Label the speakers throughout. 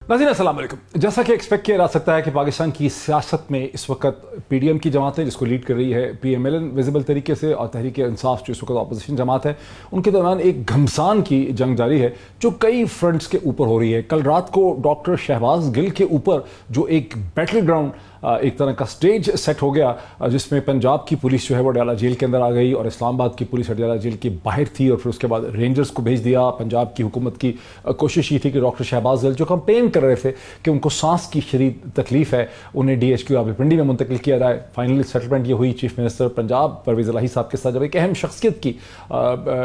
Speaker 1: नाज़रीन अस्सलाम वालेकुम। जैसा कि एक्सपेक्ट किया जा सकता है कि पाकिस्तान की सियासत में इस वक्त पीडीएम की जमात है जिसको लीड कर रही है पीएमएलएन विजिबल तरीके से, और तहरीक इंसाफ जो इस वक्त अपोजिशन जमात है, उनके दरमियान एक घमसान की जंग जारी है जो कई फ्रंट्स के ऊपर हो रही है। कल रात को डॉक्टर शहबाज गिल के ऊपर जो एक बैटल ग्राउंड, एक तरह का स्टेज सेट हो गया जिसमें पंजाब की पुलिस जो है वो अडयाला जेल के अंदर आ गई और इस्लामाबाद की पुलिस अडयाला जेल के बाहर थी, और फिर उसके बाद रेंजर्स को भेज दिया। पंजाब की हुकूमत की कोशिश ये थी कि डॉक्टर शहबाज गिल जो कंपेन कर रहे थे कि उनको सांस की शदीद तकलीफ है, उन्हें DHQ रावलपिंडी में मुंतकिल किया जाए। फाइनली सेटलमेंट ये हुई। चीफ मिनिस्टर पंजाब परवेज़ इलाही साहब के साथ जब एक अहम शख्सियत की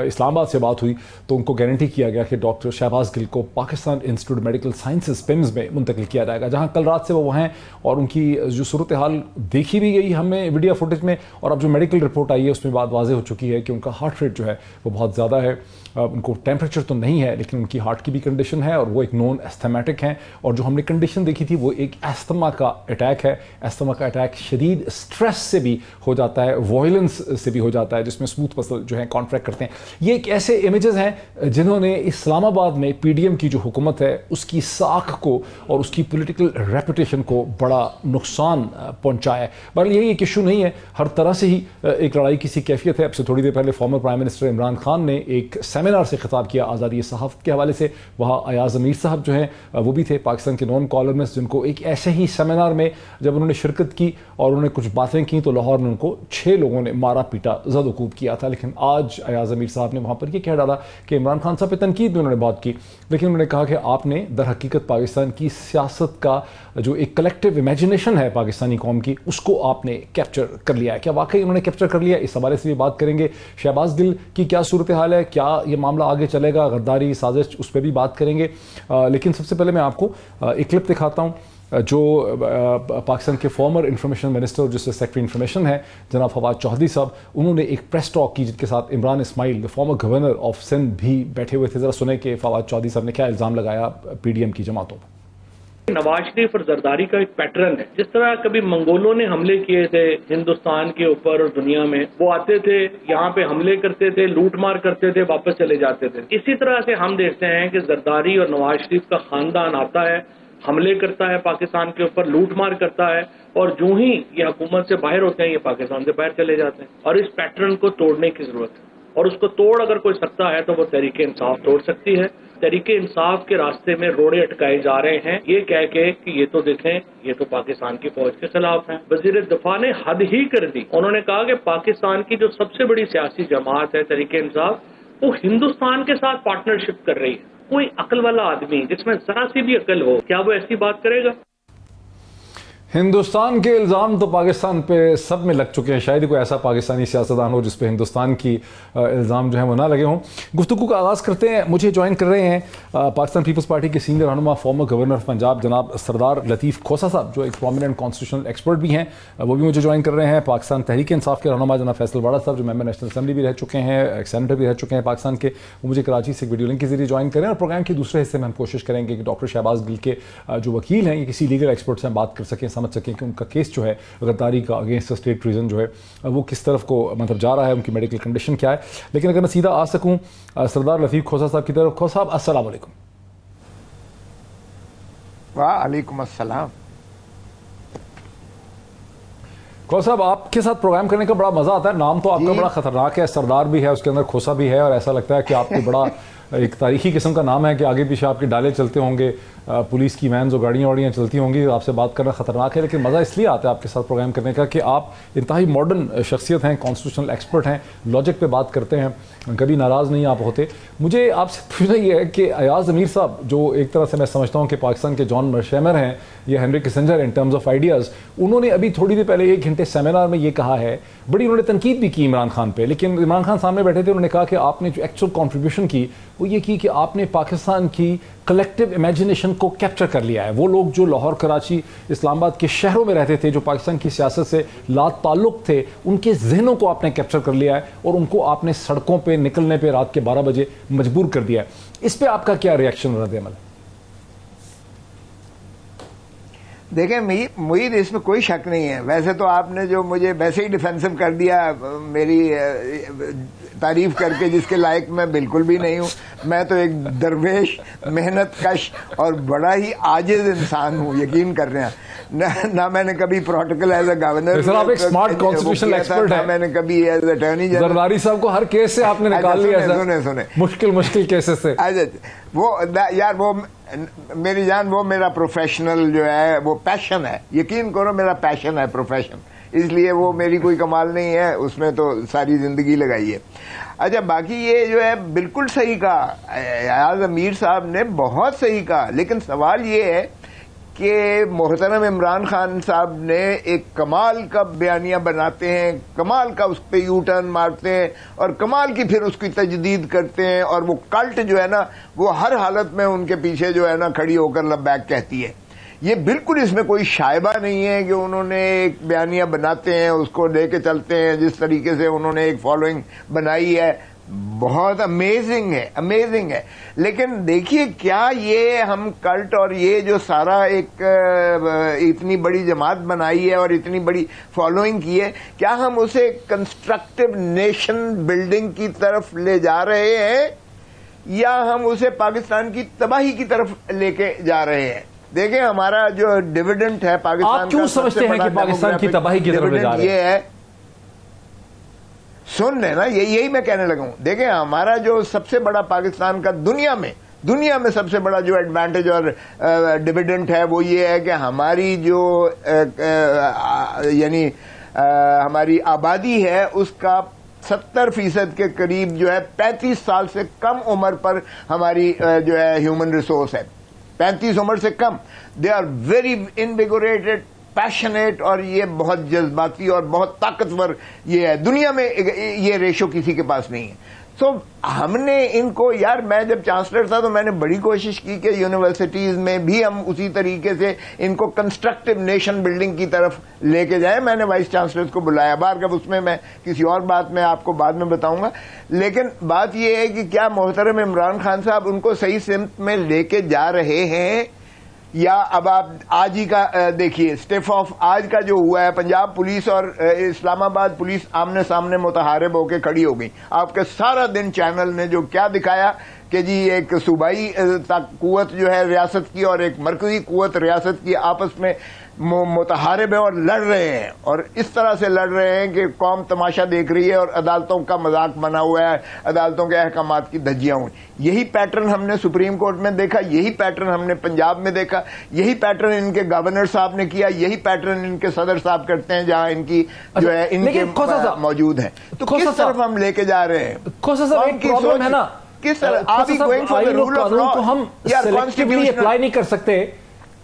Speaker 1: इस्लामाबाद से बात हुई तो उनको गारंटी किया गया कि डॉक्टर शहबाज गिल को Pakistan institute medical sciences PIMS में मुंतकिल किया जाएगा, जहाँ कल रात से वो हैं। और उनकी जो सूरत हाल देखी भी गई हमें वीडियो फुटेज में, और अब जो मेडिकल रिपोर्ट आई है उसमें बात वाज़ेह हो चुकी है कि उनका हार्ट रेट जो है वो बहुत ज़्यादा है। उनको टेम्परेचर तो नहीं है लेकिन उनकी हार्ट की भी कंडीशन है और वो एक नॉन एस्थमेटिक हैं। और जो हमने कंडीशन देखी थी वो एक एस्थमा का अटैक है। एस्थमा का अटैक शदीद स्ट्रेस से भी हो जाता है, वायलेंस से भी हो जाता है, जिसमें स्मूथ मसल जो है कॉन्ट्रैक्ट करते हैं। ये एक ऐसे इमेजेस हैं जिन्होंने इस्लामाबाद में पीडीएम की जो हुकूमत है उसकी साख को और उसकी पोलिटिकल रेपुटेशन को बड़ा नुकसान पहुँचाया है। बहरहाल यही एक इशू नहीं है, हर तरह से ही एक लड़ाई की सी कैफियत है। अब से थोड़ी देर पहले former prime minister Imran Khan ने एक सेमिनार से खिताब किया आज़ादी सहाफ़त के हवाले से। वहाँ अयाज अमीर साहब जो हैं वो भी थे, पाकिस्तान के नॉन कॉलमिस्ट, जिनको एक ऐसे ही सेमिनार में जब उन्होंने शिरकत की और उन्होंने कुछ बातें की तो लाहौर में उनको 6 लोगों ने मारा पीटा ज़द-ओ-कूब किया था। लेकिन आज अयाज अमीर साहब ने वहाँ पर यह कह डाला कि इमरान खान साहब पे तनकीद में उन्होंने बात की, लेकिन उन्होंने कहा कि आपने दर हकीकत पाकिस्तान की सियासत का जो एक कलेक्टिव इमेजिनेशन है पाकिस्तानी कौम की उसको आपने कैप्चर कर लिया है। क्या वाकई उन्होंने कैप्चर कर लिया? इस हवाले से भी बात करेंगे। शहबाज गिल की क्या सूरत हाल है, क्या ये मामला आगे चलेगा, गद्दारी साजिश, उस पर भी बात करेंगे। लेकिन सबसे पहले मैं आपको एक क्लिप दिखाता हूँ जो पाकिस्तान के फॉर्मर इंफॉर्मेशन मिनिस्टर जिससे सेक्रेटरी इंफॉर्मेशन है जनाब फवाद चौधरी साहब, उन्होंने एक प्रेस टॉक की जिसके साथ Imran Ismail former governor of Sindh भी बैठे हुए थे। ज़रा सुने कि फवाद चौधरी साहब ने क्या इल्ज़ाम लगाया पीडीएम की जमातों पर।
Speaker 2: नवाज शरीफ और जरदारी का एक पैटर्न है। जिस तरह कभी मंगोलों ने हमले किए थे हिंदुस्तान के ऊपर और दुनिया में, वो आते थे यहाँ पे हमले करते थे, लूट मार करते थे, वापस चले जाते थे। इसी तरह से हम देखते हैं कि जरदारी और नवाज शरीफ का खानदान आता है, हमले करता है पाकिस्तान के ऊपर, लूट मार करता है, और जो ही ये हुकूमत से बाहर होते हैं ये पाकिस्तान से बाहर चले जाते हैं। और इस पैटर्न को तोड़ने की जरूरत है, और उसको तोड़ अगर कोई सकता है तो वो तहरीक इंसाफ तोड़ सकती है। तहरीक इंसाफ के रास्ते में रोड़े अटकाए जा रहे हैं ये कह के कि ये तो देखें ये तो पाकिस्तान की फौज के खिलाफ है। वजीर दफा ने हद ही कर दी। उन्होंने कहा कि पाकिस्तान की जो सबसे बड़ी सियासी जमात है तहरीक इंसाफ, वो हिंदुस्तान के साथ पार्टनरशिप कर रही है। कोई अकल वाला आदमी जिसमें जरा सी भी अकल हो, क्या वो ऐसी बात करेगा?
Speaker 1: हिंदुस्तान के इल्ज़ाम तो पाकिस्तान पे सब में लग चुके हैं, शायद ही कोई ऐसा पाकिस्तानी सियासतदान हो जिस पे हिंदुस्तान की इल्ज़ाम जो है वो ना लगे हों। गुफ्तगू का आगाज़ करते हैं। मुझे ज्वाइन कर रहे हैं पाकिस्तान पीपल्स पार्टी के सीनियर रहनुमा फॉर्मर गवर्नर ऑफ पंजाब जनाब सरदार लतीफ़ खोसा साहब, जो एक प्रोमिनेंट कॉन्स्टिट्यूशनल एक्सपर्ट भी हैं, वो भी मुझे ज्वाइन कर रहे हैं। पाकिस्तान तहरीक इंसाफ के रहनुमा जनाब फैसल वाड़ा साहब, जो मेंबर नेशनल असम्बली भी रह चुके हैं, एक सेनेटर भी रह चुके हैं पाकिस्तान के, वो मुझे कराची से एक वीडियो लिंक के जरिए ज्वाइन करें। और प्रोग्राम के दूसरे हिस्से में हम कोशिश करेंगे कि डॉक्टर शहबाज गिल के जो वकील हैं ये किसी लीगल एक्सपर्ट से बात कर सकें, समझ सकें कि उनका जो है गद्दारी का अगेंस्ट स्टेट ट्रीजन जो है वो किस तरफ को मतलब जा रहा है, उनकी मेडिकल कंडीशन क्या है। लेकिन अगर मैं सीधा आ सकूं सरदार लतीफ़ खोसा साहब की तरफ। खोसा साहब अस्सलाम वालेकुम।
Speaker 3: वालेकुम अस्सलाम।
Speaker 1: खोसा साहब, आपके साथ प्रोग्राम करने का बड़ा मजा आता है। नाम तो आपका बड़ा खतरनाक है, सरदार भी है, उसके अंदर खोसा भी है, और ऐसा लगता है कि आपको बड़ा एक तारीखी किस्म का नाम है कि आगे पीछे आपके डाले चलते होंगे, पुलिस की वैन और गाड़ियाँ वाड़ियाँ चलती होंगी। आपसे बात करना ख़तरनाक है, लेकिन मज़ा इसलिए आता है आपके साथ प्रोग्राम करने का कि आप इंतहाई मॉडर्न शख्सियत हैं, कॉन्स्टिट्यूशनल एक्सपर्ट हैं, लॉजिक पे बात करते हैं, कभी नाराज़ नहीं आप होते। मुझे आपसे पूछना ये है कि अयाज अमीर साहब, जो एक तरह से मैं समझता हूँ कि पाकिस्तान के जॉन मर्शेमर हैं या Henry Kissinger in terms of ideas, उन्होंने अभी थोड़ी देर पहले 1 घंटे सेमिनार में ये कहा है, बड़ी उन्होंने तनकीद भी की इमरान खान पे, लेकिन इमरान खान सामने बैठे थे, उन्होंने कहा कि आपने जो एक्चुअल कॉन्ट्रीब्यूशन की वो ये की कि आपने पाकिस्तान की कलेक्टिव इमेजिनेशन को कैप्चर कर लिया है। वो लोग जो लाहौर, कराची, इस्लामाबाद के शहरों में रहते थे, जो पाकिस्तान की सियासत से लाताल्लुक़ थे, उनके जहनों को आपने कैप्चर कर लिया है और उनको आपने सड़कों पे निकलने पे रात के 12 बजे मजबूर कर दिया है। इस पे आपका क्या रिएक्शन, रद्द-ए-अमल?
Speaker 3: देखें मुईद, इसमें कोई शक नहीं है। वैसे तो आपने जो मुझे वैसे ही डिफेंसिव कर दिया मेरी तारीफ करके, जिसके लायक मैं बिल्कुल भी नहीं हूँ। मैं तो एक दरवेश, मेहनत कश और बड़ा ही आजिज इंसान हूँ, यकीन कर रहे हैं। ना मैंने कभी protocol as a governor,
Speaker 1: sir आप एक स्मार्ट कॉन्स्टिट्यूशनल एक्सपर्ट हैं।
Speaker 3: मैंने कभी एज अटॉर्नी जनरल,
Speaker 1: जरदारी साहब को हर केस से आपने निकाल लिया सर।
Speaker 3: सुने
Speaker 1: मुश्किल केसेस से।
Speaker 3: वो यार, वो मेरी जान, वो मेरा प्रोफेशनल जो है वो पैशन है। यकीन करो मेरा पैशन है, प्रोफेशन, इसलिए वो मेरी कोई कमाल नहीं है, उसमें तो सारी जिंदगी लगाई है। अच्छा, बाकी ये जो है बिल्कुल सही कहा यार, अमीर साहब ने बहुत सही कहा। लेकिन सवाल ये है कि मोहतरम इमरान खान साहब ने एक कमाल का बयानिया बनाते हैं, कमाल का उस पर यू टर्न मारते हैं और कमाल की फिर उसकी तजदीद करते हैं, और वो कल्ट जो है ना, वो हर हालत में उनके पीछे जो है ना खड़ी होकर लब्बैक कहती है। ये बिल्कुल इसमें कोई शायबा नहीं है कि उन्होंने एक बयानिया बनाते हैं, उसको लेके चलते हैं। जिस तरीके से उन्होंने एक फॉलोइंग बनाई है, बहुत अमेजिंग है। लेकिन देखिए, क्या ये हम कल्ट और ये जो सारा एक इतनी बड़ी जमात बनाई है और इतनी बड़ी फॉलोइंग की है, क्या हम उसे कंस्ट्रक्टिव नेशन बिल्डिंग की तरफ ले जा रहे हैं या हम उसे पाकिस्तान की तबाही की तरफ लेके जा रहे हैं? देखिए, हमारा जो डिविडेंड है पाकिस्तान,
Speaker 1: आप क्यों समझते हैं कि पाकिस्तान की तबाही की तरफ ले जा रहे हैं?
Speaker 3: ये है, सुन लेना, यही मैं कहने लगा हूं। देखें, हमारा जो सबसे बड़ा पाकिस्तान का दुनिया में सबसे बड़ा जो एडवांटेज और डिविडेंड है, वो ये है कि हमारी जो यानी हमारी आबादी है, उसका 70% के करीब जो है 35 साल से कम उम्र पर हमारी जो है ह्यूमन रिसोर्स है। 35 उम्र से कम। दे आर वेरी इनविगोरेटेड, पैशनेट, और ये बहुत जज्बाती और बहुत ताकतवर ये है। दुनिया में ये रेशो किसी के पास नहीं है। तो हमने इनको, यार मैं जब चांसलर था तो मैंने बड़ी कोशिश की कि यूनिवर्सिटीज में भी हम उसी तरीके से इनको कंस्ट्रक्टिव नेशन बिल्डिंग की तरफ लेके जाए। मैंने वाइस चांसलर को बुलाया बार, कब उसमें मैं किसी और बात में आपको बाद में बताऊंगा। लेकिन बात यह है कि क्या मोहतरम इमरान खान साहब उनको सही सिमत में लेके जा रहे हैं, या अब आप आज ही का देखिए, स्टेप ऑफ आज का जो हुआ है, पंजाब पुलिस और इस्लामाबाद पुलिस आमने सामने मुतहारिब होकर खड़ी हो गई। आपके सारा दिन चैनल ने जो क्या दिखाया कि जी एक सूबाई कुव्वत जो है रियासत की और एक मरकजी कुव्वत रियासत की आपस में मुतहारिब है और लड़ रहे हैं, और इस तरह से लड़ रहे हैं कि कौम तमाशा देख रही है और अदालतों का मजाक बना हुआ है, अदालतों के अहकामात की धज्जियां हुई। यही पैटर्न हमने सुप्रीम कोर्ट में देखा, यही पैटर्न हमने पंजाब में देखा, यही पैटर्न इनके गवर्नर साहब ने किया, यही पैटर्न इनके सदर साहब करते हैं जहां इनकी जो है इनके मौजूद है। तो किस तरफ हम लेके जा रहे हैं?
Speaker 1: प्रॉब्लम है ना,
Speaker 3: किस तरह आप going for the rule of law
Speaker 1: को हम सेलेक्टिवली अप्लाई नहीं कर सकते।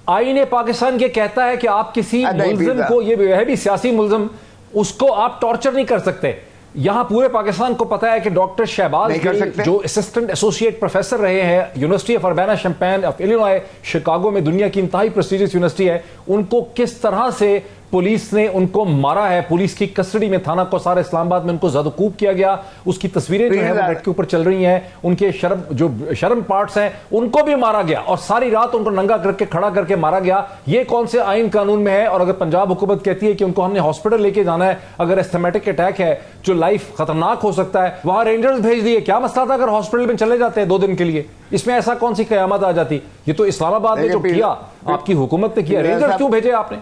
Speaker 1: आईन पाकिस्तान ये कहता है कि आप किसी मुल्जिम को, ये है भी सियासी मुल्जिम, उसको आप टॉर्चर नहीं कर सकते। यहां पूरे पाकिस्तान को पता है कि डॉक्टर शहबाज जो असिस्टेंट एसोसिएट प्रोफेसर रहे हैं university of Urbana champagne of Illinois Chicago में, दुनिया की इंतहाई प्रेस्टिजियस यूनिवर्सिटी है, उनको किस तरह से पुलिस ने उनको मारा है, पुलिस की कस्टडी में थाना कोसार इस्लामाबाद में उनको ज़दकूब किया गया, उसकी तस्वीरें जो है वो नेट के ऊपर चल रही हैं, उनके शर्म पार्ट्स हैं उनको भी मारा गया और सारी रात उनको नंगा करके खड़ा करके मारा गया। ये कौन से आइन कानून में है? और अगर पंजाब हुकूमत कहती है कि उनको हमने हॉस्पिटल लेके जाना है, अगर एस्थमेटिक अटैक है जो लाइफ खतरनाक हो सकता है, वहां रेंजर्स भेज दिए, क्या मसला था अगर हॉस्पिटल में चले जाते हैं 2 दिन के लिए? इसमें ऐसा कौन सी कयामत आ जाती? ये तो इस्लामाबाद ने जो किया, आपकी हुकूमत ने किया, रेंजर्स क्यों भेजे आपने?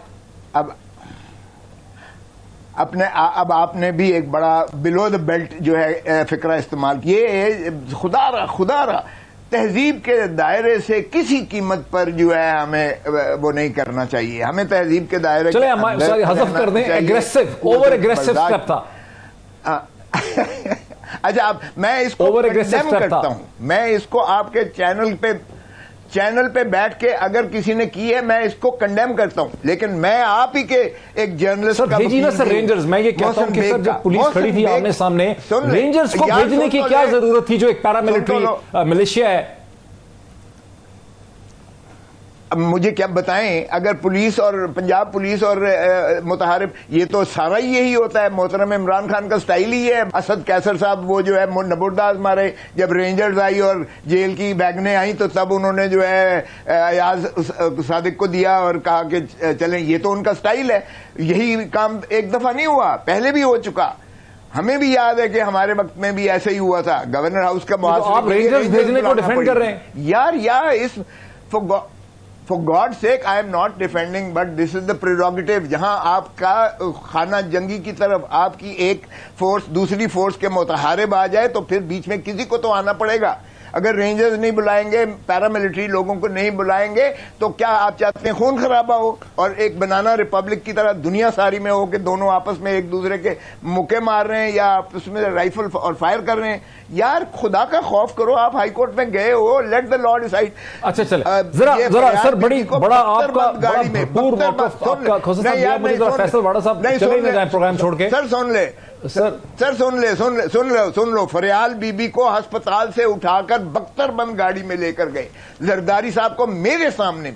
Speaker 3: अब आपने भी एक बड़ा बिलो द बेल्ट जो है फिक्रा इस्तेमाल किए। खुदारा तहजीब के दायरे से किसी कीमत पर जो है हमें वो नहीं करना चाहिए। हमें तहजीब के दायरे
Speaker 1: चले हज़फ कर दें, एग्रेसिव, ओवर एग्रेसिव स्टेप था।
Speaker 3: अच्छा, अब मैं इसको कंडेम करता हूं। मैं इसको आपके चैनल पे बैठ के अगर किसी ने की है, मैं इसको कंडेम करता हूं, लेकिन मैं आप ही के एक जर्नलिस्ट का
Speaker 1: भेजिए ना सर रेंजर्स। मैं ये कहता हूं कि सर जब पुलिस खड़ी थी आमने सामने, रेंजर्स को भेजने की क्या जरूरत थी जो एक पैरामिलिट्री मिलिशिया है?
Speaker 3: अब मुझे क्या बताएं, अगर पुलिस और पंजाब पुलिस और मुतहारिब, ये तो सारा ही यही होता है। मोहतरम इमरान खान का स्टाइल ही है। असद कैसर साहब वो जो है नबुर्दाज मारे, जब रेंजर्स आई और जेल की बैगने आई तो तब उन्होंने जो है अयाज सादिक को दिया और कहा कि चलें। ये तो उनका स्टाइल है। यही काम एक दफा नहीं हुआ, पहले भी हो चुका। हमें भी याद है कि हमारे वक्त में भी ऐसे ही हुआ था। गवर्नर हाउस का
Speaker 1: तो आप रेंजर्स भेजने को डिफेंड कर रहे हैं
Speaker 3: यार इस For God's sake, I am not defending, but this is the prerogative। जहां आपका खाना जंगी की तरफ आपकी एक फोर्स दूसरी फोर्स के मुतहारिब आ जाए तो फिर बीच में किसी को तो आना पड़ेगा। अगर रेंजर्स नहीं बुलाएंगे, पैरामिलिट्री लोगों को नहीं बुलाएंगे, तो क्या आप चाहते हैं खून खराबा हो और एक बनाना रिपब्लिक की तरह दुनिया सारी में हो कि दोनों आपस में एक दूसरे के मुक्के मार रहे हैं या आपस में राइफल और फायर कर रहे हैं? यार खुदा का खौफ करो। आप हाईकोर्ट में गए हो, लेट द लॉ डिसाइड।
Speaker 1: अच्छा चले जरा सर, बड़ा आपका गाड़ी में फैसल वाड़ा साहब चले न जाए प्रोग्राम छोड़ के।
Speaker 3: सर सुन लो। फरियाल बीबी को अस्पताल से उठाकर बख्तरबंद गाड़ी में लेकर गए। जरदारी साहब को मेरे सामने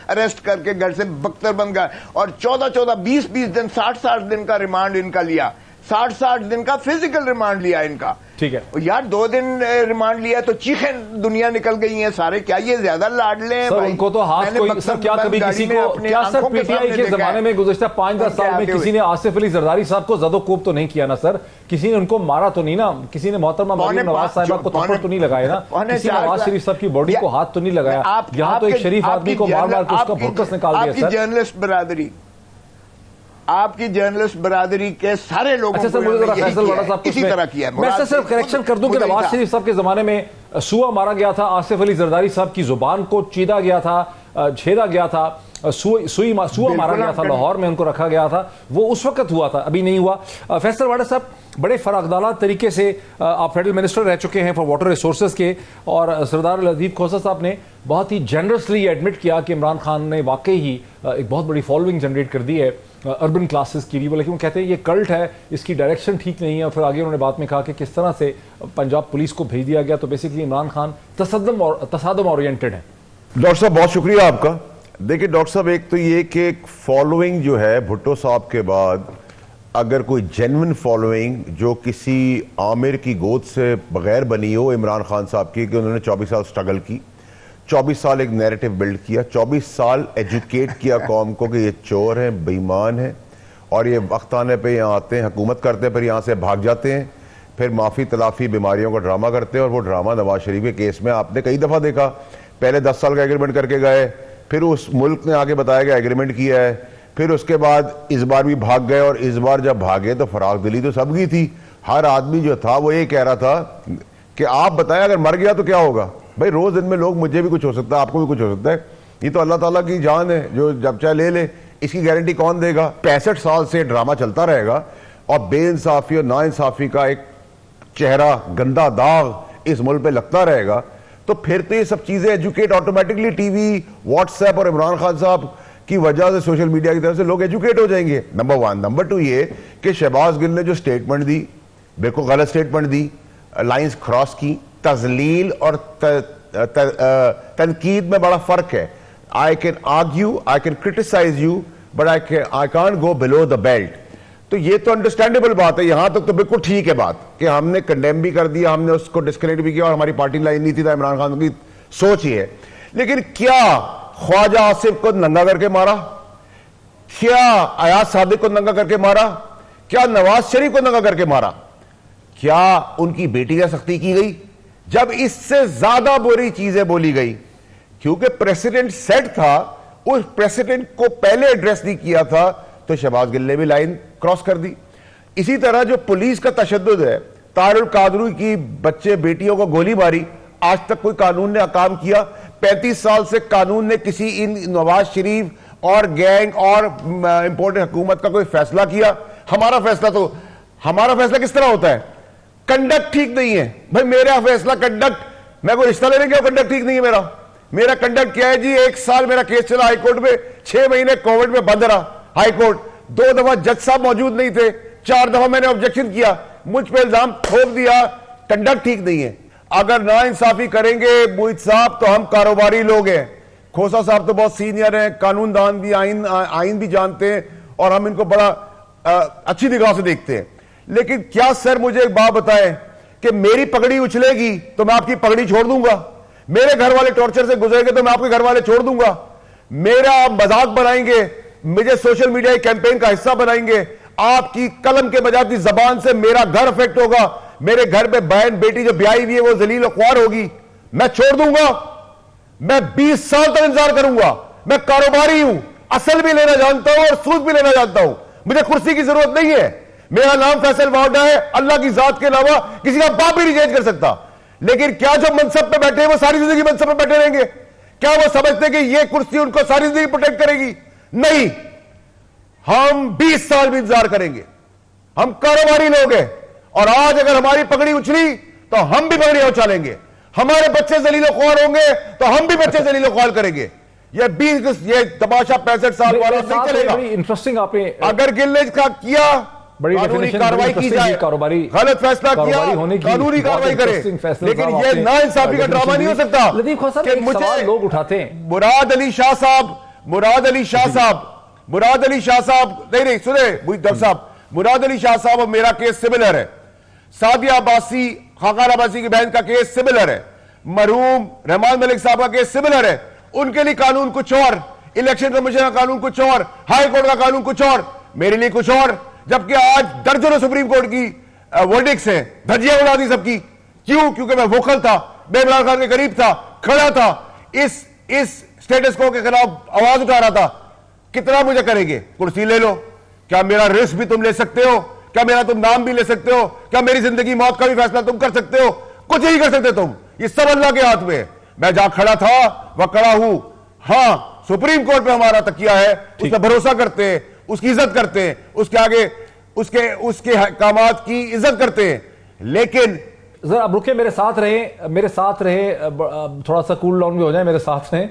Speaker 3: अरेस्ट करके घर से बख्तरबंद और 14 20 दिन 60 दिन का रिमांड इनका लिया। 60 दिन का फिजिकल रिमांड लिया इनका।
Speaker 1: ठीक है
Speaker 3: यार 2 दिन रिमांड लिया तो चीखें दुनिया निकल गई हैं सारे। क्या ये ज्यादा लाडले हैं?
Speaker 1: सर उनको तो हाथ कोई सर क्या कभी किसी को क्या सर पीटीआई के जमाने में गुज़श्ता 5-10 साल में किसी ने आसिफ अली जरदारी साहब को ज़दो-कोब तो नहीं किया ना सर? किसी ने उनको मारा तो नहीं ना? किसी ने मोहतरमा मरियम नवाज साहिबा को थप्पड़ तो नहीं लगाया ना? किसी ने नवाज शरीफ साहब की बॉडी को हाथ तो नहीं लगाया? यहाँ तो एक शरीफ आदमी को मार मार के उसका भुक्कस निकाल दिया सर।
Speaker 3: आपकी जर्नलिस्ट बरादरी के सारे लोगों
Speaker 1: अच्छा सर, मुझे जरा फैसल वाला साहब
Speaker 3: इसी तरह किया है।
Speaker 1: मैं सिर्फ करेक्शन कर दूं कि नवाज शरीफ साहब के जमाने में सुआ मारा गया था, आसिफ अली जरदारी साहब की जुबान को चीदा गया था, छेदा गया था, सुआ मारा गया था, लाहौर में उनको रखा गया था। वो उस वक्त हुआ था, अभी नहीं हुआ। फैसल वाड़ा साहब बड़े फरागदाला तरीके से आप फेडरल मिनिस्टर रह चुके हैं फॉर वाटर रिसोर्सेज के, और सरदार लतीफ़ खोसा साहब ने बहुत ही जनरसली एडमिट किया कि इमरान खान ने वाकई ही एक बहुत बड़ी फॉलोइंग जनरेट कर दी है अर्बन क्लासेस की भी। लेकिन वो कहते हैं ये कल्ट है, इसकी डायरेक्शन ठीक नहीं है। और फिर आगे उन्होंने बात में कहा कि किस तरह से पंजाब पुलिस को भेज दिया गया। तो बेसिकली इमरान खान तसादम ओरिएंटेड है।
Speaker 4: डॉक्टर साहब बहुत शुक्रिया आपका। देखिए डॉक्टर साहब, एक तो ये कि फॉलोइंग जो है भुट्टो साहब के बाद, अगर कोई जेन्युइन फॉलोइंग जो किसी आमिर की गोद से बगैर बनी हो इमरान खान साहब की, कि उन्होंने 24 साल स्ट्रगल की, 24 साल एक नैरेटिव बिल्ड किया, 24 साल एजुकेट किया कौम को कि ये चोर हैं, बेईमान हैं, और ये वक्त आने पे यहाँ आते हैं, हुकूमत करते हैं, फिर यहाँ से भाग जाते हैं, फिर माफ़ी तलाफ़ी बीमारियों का ड्रामा करते हैं। और वो ड्रामा नवाज शरीफ के केस में आपने कई दफ़ा देखा। पहले 10 साल का एग्रीमेंट करके गए, फिर उस मुल्क ने आगे बताया कि एग्रीमेंट किया है, फिर उसके बाद इस बार भी भाग गए। और इस बार जब भागे तो फराग दिली तो सबकी थी। हर आदमी जो था वो ये कह रहा था कि आप बताएं अगर मर गया तो क्या होगा। भाई रोज दिन में लोग, मुझे भी कुछ हो सकता है, आपको भी कुछ हो सकता है, ये तो अल्लाह ताला की जान है जो जब चाहे ले ले, इसकी गारंटी कौन देगा। 65 साल से ड्रामा चलता रहेगा और बेइंसाफी और नाइंसाफी का एक चेहरा, गंदा दाग इस मुल्क पे लगता रहेगा। तो फिर तो ये सब चीजें एजुकेट ऑटोमेटिकली, टीवी, व्हाट्सएप और इमरान खान साहब की वजह से, सोशल मीडिया की तरफ से लोग एजुकेट हो जाएंगे। नंबर 1। नंबर 2 ये कि शहबाज गिल ने जो स्टेटमेंट दी, बिल्कुल गलत स्टेटमेंट दी, लाइंस क्रॉस की। तजलील और तनकीद में बड़ा फर्क है। I can argue, I can criticise you, but I can't go below the belt. तो ये तो अंडरस्टैंडेबल बात है, यहां तक तो बिल्कुल ठीक है बात कि हमने कंडेम भी कर दिया, हमने उसको डिस्क्रेडिट भी किया, और हमारी पार्टी लाइन नहीं थी, था इमरान खान की सोच ही है। लेकिन क्या ख्वाजा आसिफ को नंगा करके मारा? क्या अयाज सादिक को नंगा करके मारा? क्या नवाज शरीफ को नंगा करके मारा? क्या उनकी बेटी का सख्ती की गई? जब इससे ज्यादा बुरी चीजें बोली गई, क्योंकि प्रेसिडेंट सेट था, उस प्रेसिडेंट को पहले एड्रेस नहीं किया था, तो शहबाज गिल ने भी लाइन क्रॉस कर दी। इसी तरह जो पुलिस का तशद्दुद है, तारुल कादरू की बच्चे बेटियों को गोली मारी, आज तक कोई कानून ने काम किया? 35 साल से कानून ने किसी इन नवाज शरीफ और गैंग और इंपोर्टेड हुकूमत का कोई फैसला किया? हमारा फैसला किस तरह होता है? कंडक्ट ठीक नहीं है। भाई मेरा फैसला कंडक्ट, मैं कोई रिश्ता लेने गया, कंडक्ट ठीक नहीं है मेरा कंडक्ट क्या है जी? 1 साल मेरा केस चला हाईकोर्ट में, 6 महीने कोविड में बंद रहा हाईकोर्ट, 2 दफा जज साहब मौजूद नहीं थे, 4 दफा मैंने ऑब्जेक्शन किया, मुझ पे इल्जाम थोप दिया, कंडक्ट ठीक नहीं है। अगर ना इंसाफी करेंगे मोहित साहब तो हम कारोबारी लोग हैं, खोसा साहब तो बहुत सीनियर हैं, कानूनदान भी, आइन भी जानते हैं और हम इनको बड़ा अच्छी निगाह से देखते हैं। लेकिन क्या सर मुझे एक बात बताएं कि मेरी पगड़ी उछलेगी तो मैं आपकी पगड़ी छोड़ दूंगा, मेरे घर वाले टॉर्चर से गुजरेंगे तो मैं आपके घर वाले छोड़ दूंगा, मेरा मजाक बनाएंगे, मुझे सोशल मीडिया कैंपेन का हिस्सा बनाएंगे, आपकी कलम के बजाय आपकी जबान से मेरा घर अफेक्ट होगा, मेरे घर में बहन बेटी जो ब्याही हुई है वो जलील ख्वार होगी, मैं छोड़ दूंगा? मैं 20 साल तक इंतजार करूंगा। मैं कारोबारी हूं, असल भी लेना जानता हूं और सूद भी लेना जानता हूं, मुझे कुर्सी की जरूरत नहीं है। मेरा नाम फैसल वावडा है, अल्लाह की जात के अलावा किसी का बाप भी नहीं चेंज कर सकता। लेकिन क्या जो मनसब पे बैठे हैं वो सारी जिंदगी मनसब पे बैठे रहेंगे? क्या वो समझते कि ये कुर्सी उनको सारी जिंदगी प्रोटेक्ट करेगी? नहीं, हम 20 साल भी इंतजार करेंगे। हम कारोबारी लोग हैं और आज अगर हमारी पगड़ी उछली तो हम भी पगड़ी उछालेंगे, हमारे बच्चे जलील ख्वार होंगे तो हम भी बच्चे जलील ख्वार करेंगे। ये तमाशा 65 साल वाला नहीं चलेगा।
Speaker 1: इंटरेस्टिंग आपने
Speaker 4: अगर गिल ने इसका किया
Speaker 1: बड़ी
Speaker 4: कानूनी कार्रवाई की जाए,
Speaker 1: कारोबारी
Speaker 4: गलत फैसला किया कानूनी कार्रवाई करे, लेकिन ये ना इंसाफी का ड्रामा नहीं हो सकता।
Speaker 1: कि मुझे लोग उठाते हैं
Speaker 4: मुराद अली शाह साहब नहीं सुने डॉक्टर साहब, मुराद अली शाह साहब और मेरा केस सिमिलर है, सादिया अब्बासी खाकान अब्बासी की बहन का केस सिमिलर है, मरहूम रहमान मलिक साहब का केस सिमिलर है। उनके लिए कानून कुछ और, इलेक्शन कमीशन का कानून कुछ और, हाई कोर्ट का कानून कुछ और, मेरे लिए कुछ और। जबकि आज दर्जनों सुप्रीम कोर्ट की वर्डिक्ट्स हैं, धज्जियां उड़ा दी सबकी। क्यों? क्योंकि मैं वोकल था, मैं इमरान खान के करीब था, खड़ा था, इस स्टेटस को के खिलाफ आवाज उठा रहा था। कितना मुझे करेंगे? कुर्सी ले लो। क्या मेरा रिस्क भी तुम ले सकते हो? क्या मेरा तुम नाम भी ले सकते हो? क्या मेरी जिंदगी मौत का भी फैसला तुम कर सकते हो? कुछ नहीं कर सकते तुम। ये सब अल्लाह के हाथ में है। मैं जहां खड़ा था वह खड़ा हूं। हां, सुप्रीम कोर्ट पे हमारा तकिया है, उस पर भरोसा करते हैं, उसकी इज्जत करते हैं, उसके आगे उसके कामात की इज्जत करते हैं। लेकिन
Speaker 1: जरा अब रुके, मेरे साथ रहे, थोड़ा सा कूल डाउन भी हो जाए, मेरे साथ रहें।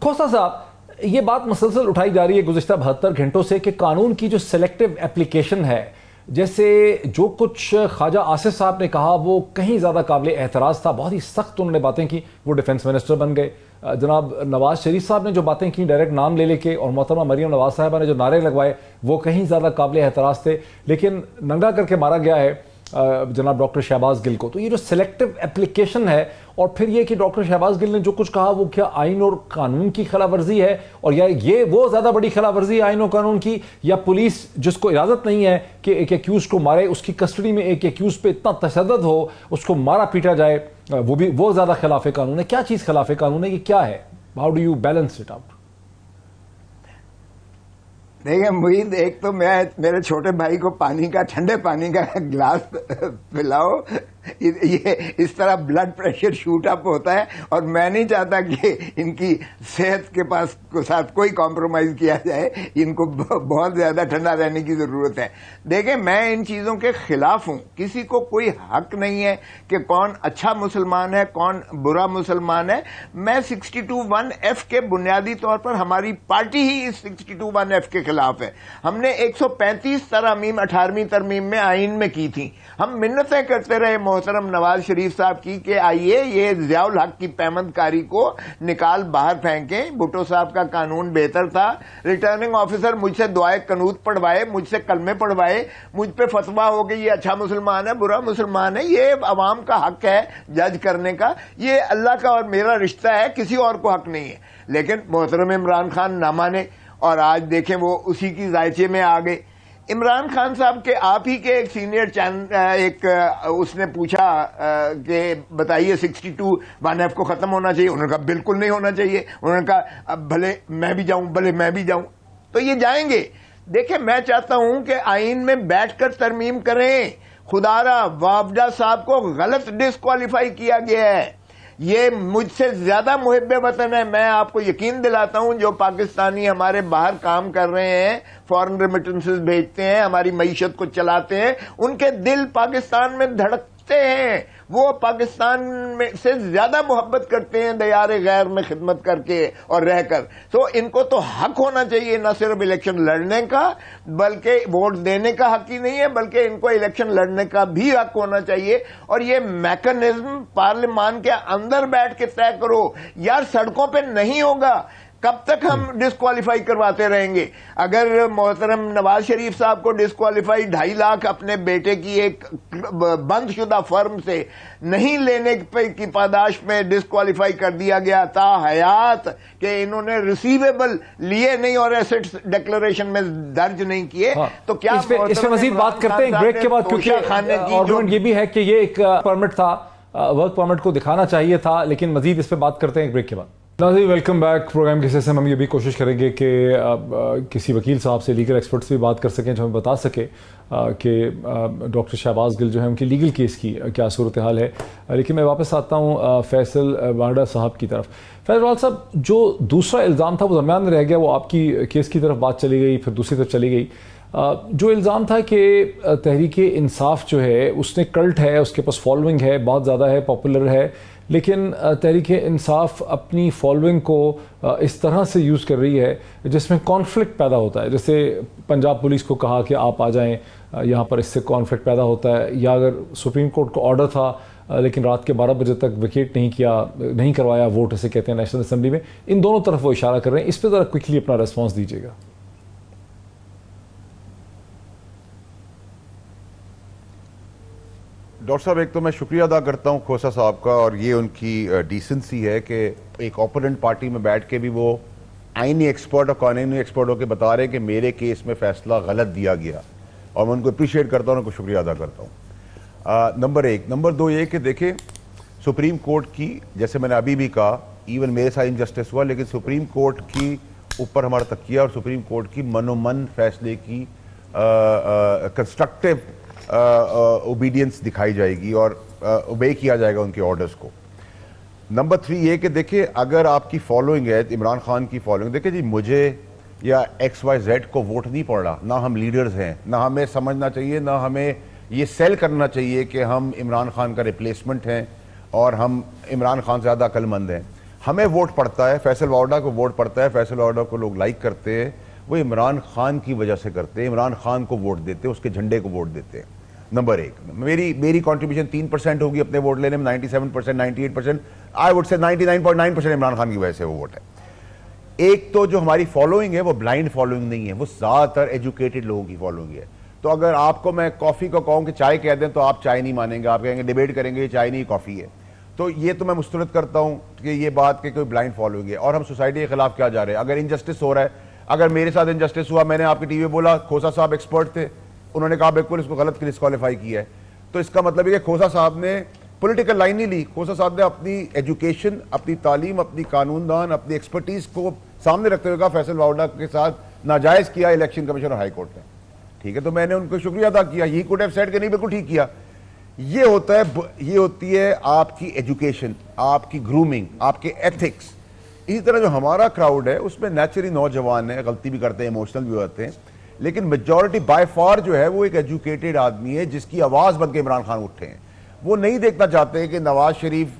Speaker 1: खोसा साहब, ये बात मुसलसल उठाई जा रही है गुज़िश्ता 72 घंटों से कि कानून की जो सिलेक्टिव एप्लीकेशन है, जैसे जो कुछ ख्वाजा आसिफ साहब ने कहा वो कहीं ज़्यादा काबिल एतराज़ था, बहुत ही सख्त उन्होंने बातें की, वो डिफेंस मिनिस्टर बन गए। जनाब नवाज शरीफ साहब ने जो बातें की डायरेक्ट नाम ले लेके, और मोहतरमा मरीम नवाज साहिबा ने जो नारे लगवाए वो कहीं ज़्यादा काबिल एतराज़ थे। लेकिन नंगा करके मारा गया है जनाब डॉक्टर शहबाज गिल को। तो ये जो सिलेक्टिव एप्लीकेशन है, और फिर ये कि डॉक्टर शहबाज गिल ने जो कुछ कहा वो क्या आइन और कानून की खिलाफवर्जी है, और या ये वो ज़्यादा बड़ी खिलाफवर्जी है आइन और कानून की, या पुलिस जिसको इजाज़त नहीं है कि एक एक्यूज को मारे, उसकी कस्टडी में एक एक्यूज पे इतना तशद्दुद हो, उसको मारा पीटा जाए, वो ज़्यादा खिलाफ कानून है? क्या चीज़ खिलाफ कानून है? ये क्या है? How do you balance it out?
Speaker 3: देखिए मुईद, एक तो मैं मेरे छोटे भाई को ठंडे पानी का गिलास पिलाओ, ये इस तरह ब्लड प्रेशर शूट अप होता है, और मैं नहीं चाहता कि इनकी सेहत के साथ कोई कॉम्प्रोमाइज किया जाए। इनको बहुत ज्यादा ठंडा रहने की जरूरत है। देखें, मैं इन चीजों के खिलाफ हूं। किसी को कोई हक नहीं है कि कौन अच्छा मुसलमान है कौन बुरा मुसलमान है। मैं 62(1)(f के बुनियादी तौर पर, हमारी पार्टी ही इस 62(1)(f के खिलाफ है। हमने 135 तरमीम 18वीं तरमीम में आइन में की थी। हम मिन्नतें करते रहे मोहतरम नवाज शरीफ साहब की कि आइए ये ज़ियाउल हक की पैमंदकारी को निकाल बाहर फेंकें। भुट्टो साहब का कानून बेहतर था। रिटर्निंग ऑफिसर मुझसे दुआए कनूत पढ़वाए, मुझसे कलमे पढ़वाए, मुझ पे फतवा हो गई ये अच्छा मुसलमान है बुरा मुसलमान है। ये अवाम का हक है जज करने का, ये अल्लाह का और मेरा रिश्ता है, किसी और को हक नहीं है। लेकिन मोहतरम इमरान खान ना माने, और आज देखें वो उसी की जायचे में आ गए। इमरान खान साहब के आप ही के एक सीनियर उसने पूछा कि बताइए 62(1)(f को खत्म होना चाहिए? उन्होंने कहा बिल्कुल नहीं होना चाहिए। उन्होंने कहा भले मैं भी जाऊं, तो ये जाएंगे। देखिए, मैं चाहता हूं कि आइन में बैठकर तरमीम करें। खुदारा वावडा साहब को गलत डिस्क्वालीफाई किया गया है। ये मुझसे ज्यादा मुहिब्बे वतन है। मैं आपको यकीन दिलाता हूं, जो पाकिस्तानी हमारे बाहर काम कर रहे हैं, फॉरेन रेमिटेंसेस भेजते हैं, हमारी मईशत को चलाते हैं, उनके दिल पाकिस्तान में धड़कते हैं। वो पाकिस्तान में से ज्यादा मोहब्बत करते हैं दयार गैर में खिदमत करके और रहकर। तो इनको तो हक होना चाहिए न सिर्फ इलेक्शन लड़ने का, बल्कि वोट देने का हक ही नहीं है, बल्कि इनको इलेक्शन लड़ने का भी हक होना चाहिए। और ये मैकेनिज्म पार्लियामान के अंदर बैठ के तय करो यार, सड़कों पे नहीं होगा। कब तक हम डिस्क्वालीफाई करवाते रहेंगे? अगर मोहतरम नवाज शरीफ साहब को डिस्क्वालीफाई 2.5 लाख अपने बेटे की एक बंदशुदा फर्म से नहीं लेने की पादाश में डिस्क्वालीफाई कर दिया गया था हयात कि इन्होंने रिसीवेबल लिए नहीं और एसेट्स डिक्लेरेशन में दर्ज नहीं किए।
Speaker 1: हाँ,
Speaker 3: तो क्या
Speaker 1: इस पे मजीद बात करते हैं ब्रेक के बाद, क्योंकि आर्गुमेंट ये भी है कि ये एक परमिट था, वर्क परमिट को दिखाना चाहिए था, लेकिन मजीद इस पे बात करते हैं ब्रेक के बाद। नाज़रीन, वेलकम बैक। प्रोग्राम के हिस्से में हम ये भी कोशिश करेंगे कि किसी वकील साहब से, लीगल एक्सपर्ट से भी बात कर सकें जो हमें बता सके कि डॉक्टर शहबाज गिल जो है उनकी लीगल केस की क्या सूरत हाल है। लेकिन मैं वापस आता हूँ फैसल वाडा साहब की तरफ। फैसल वाडा साहब, जो दूसरा इल्ज़ाम था वो दरम्यान में रह गया, वो आपकी केस की तरफ बात चली गई, फिर दूसरी तरफ चली गई। जो इल्ज़ाम था कि तहरीक इंसाफ जो है उसने कल्ट है, उसके पास फॉलोइंग है, बहुत ज़्यादा है, पॉपुलर है, लेकिन तहरीक इंसाफ अपनी फॉलोइंग को इस तरह से यूज़ कर रही है जिसमें कॉन्फ्लिक्ट पैदा होता है। जैसे पंजाब पुलिस को कहा कि आप आ जाएं यहाँ पर, इससे कॉन्फ्लिक्ट पैदा होता है। या अगर सुप्रीम कोर्ट का ऑर्डर था लेकिन रात के 12 बजे तक विकेट नहीं करवाया वोट, इसे कहते हैं नेशनल असेंबली में, इन दोनों तरफ वो इशारा कर रहे हैं। इस पर ज़रा क्विकली अपना रेस्पॉन्स दीजिएगा।
Speaker 4: डॉक्टर साहब, एक तो मैं शुक्रिया अदा करता हूं खोसा साहब का, और ये उनकी डिसेंसी है कि एक ओपोनेंट पार्टी में बैठ के भी वो आईनी एक्सपर्ट और कानूनी एक्सपर्ट होकर बता रहे हैं कि मेरे केस में फैसला गलत दिया गया, और मैं उनको अप्रिशिएट करता हूं, उनको शुक्रिया अदा करता हूं। नंबर 1। नंबर 2 ये कि देखें, सुप्रीम कोर्ट की, जैसे मैंने अभी भी कहा, इवन मेरे साथ इनजस्टिस हुआ, लेकिन सुप्रीम कोर्ट की ऊपर हमारा तकिया और सुप्रीम कोर्ट की मनोमन फैसले की कंस्ट्रक्टिव ओबीडियंस दिखाई जाएगी और ओबे किया जाएगा उनके ऑर्डर्स को। नंबर 3 ये कि देखिए, अगर आपकी फॉलोइंग है इमरान खान की फॉलोइंग, देखिए जी, मुझे या XYZ को वोट नहीं पड़ रहा, ना हम लीडर्स हैं, ना हमें समझना चाहिए, ना हमें ये सेल करना चाहिए कि हम इमरान खान का रिप्लेसमेंट हैं और हम इमरान खान से ज़्यादा अक्लमंद हैं। हमें वोट पड़ता है, फैसल वाडा को वोट पड़ता है, फैसल वाडा को लोग लाइक करते हैं, वो इमरान खान की वजह से करते हैं, इमरान खान को वोट देते हैं, उसके झंडे को वोट देते हैं। नंबर 1, मेरी कंट्रीब्यूशन 3% होगी अपने वोट लेने में, 97%, 98%, I would say 99.9% Imran Khan की वजह से वो वोट है। एक तो जो हमारी फॉलोइंग है वो ब्लाइंड फॉलोइंग नहीं है, वो ज़्यादातर एजुकेटेड लोगों की फॉलोइंग है। तो अगर आपको मैं कॉफ़ी को कहूँ कि चाय कह दें तो आप चाय नहीं मानेंगे, आप कहेंगे डिबेट करेंगे, चाय नहीं कॉफ़ी है। तो ये तो मैं मुस्तरद करता हूँ कि ये बात कि कोई ब्लाइंड फॉलोइंग है, और हम सोसाइटी के खिलाफ क्या जा रहे हैं। अगर इनजस्टिस हो रहा है, अगर मेरे साथ इनजस्टिस हुआ, मैंने आपकी टीवी बोला, खोसा साहब एक्सपर्ट थे, उन्होंने कहा बिल्कुल इसको गलत डिस्क्वालीफाई किया है, तो इसका मतलब है कि खोसा साहब ने पॉलिटिकल लाइन नहीं ली। खोसा साहब ने अपनी एजुकेशन, अपनी तालीम, अपनी कानूनदान, अपनी एक्सपर्टीज को सामने रखते हुए कहा फैसल वाडा के साथ नाजायज किया इलेक्शन कमीशन और हाई कोर्ट ने। ठीक है, तो मैंने उनको शुक्रिया अदा किया। ही कुड हैव सेड कि नहीं, बिल्कुल ठीक किया। ये होती है आपकी एजुकेशन, आपकी ग्रूमिंग, आपके एथिक्स। इसी तरह जो हमारा क्राउड है उसमें नेचुरली नौजवान है, गलती भी करते हैं, इमोशनल भी होते हैं, लेकिन मेजॉरिटी बाय फार जो है वो एक एजुकेटेड आदमी है जिसकी आवाज बन के इमरान खान उठे हैं। वो नहीं देखना चाहते कि नवाज शरीफ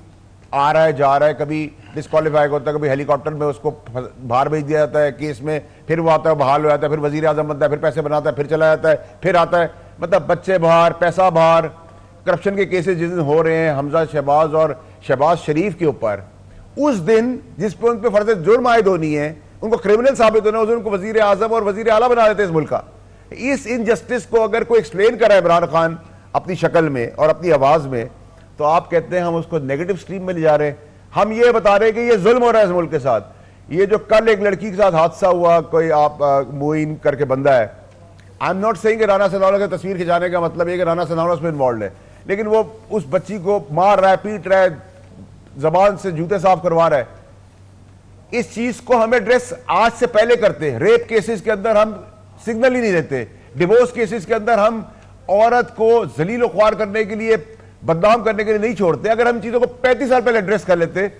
Speaker 4: आ रहा है, जा रहा है, कभी डिस्क्वालीफाई होता है, कभी हेलीकॉप्टर में उसको बाहर भेज दिया जाता है केस में, फिर वो आता है, बहाल हो जाता है, फिर वजीर आजम बनता है, फिर पैसे बनाता है, फिर चला जाता है, फिर आता है। मतलब बच्चे बाहर, पैसा बाहर, करप्शन के केसेस जिस दिन हो रहे हैं हमजा शहबाज और शहबाज शरीफ के ऊपर, उस दिन जिस पर उन पर फर्ज जुर्म आयद होनी है, उनको क्रिमिनल साबित होना है, उस दिन उनको वजीर आजम और वजीर आला बना देते इस मुल्क का। इस इनजस्टिस को अगर कोई एक्सप्लेन करा है इमरान खान अपनी शक्ल में और अपनी आवाज में, तो आप कहते हैं हम उसको नेगेटिव स्ट्रीम में ले जा रहे हैं। हम ये बता रहे हैं कि ये जुल्म हो रहा है इस मुल्क के साथ। ये जो कल एक लड़की के साथ हादसा हुआ, कोई आप मोइन करके बंदा है, I am not saying Rana Sanaullah की तस्वीर खिंचाने का मतलब है कि राना सनाउल्लाह उसमें इन्वॉल्व है, लेकिन वो उस बच्ची को मार रहा है, पीट रहा है, जबान से जूते साफ करवा रहा है। इस चीज को हम एड्रेस आज से पहले करते हैं। रेप केसेस के अंदर हम सिग्नल ही नहीं देते, डिवोर्स केसेस के अंदर हम औरत को जलील ख्वार करने के लिए, बदनाम करने के लिए नहीं छोड़ते। अगर हम चीजों को 35 साल पहले एड्रेस कर लेते,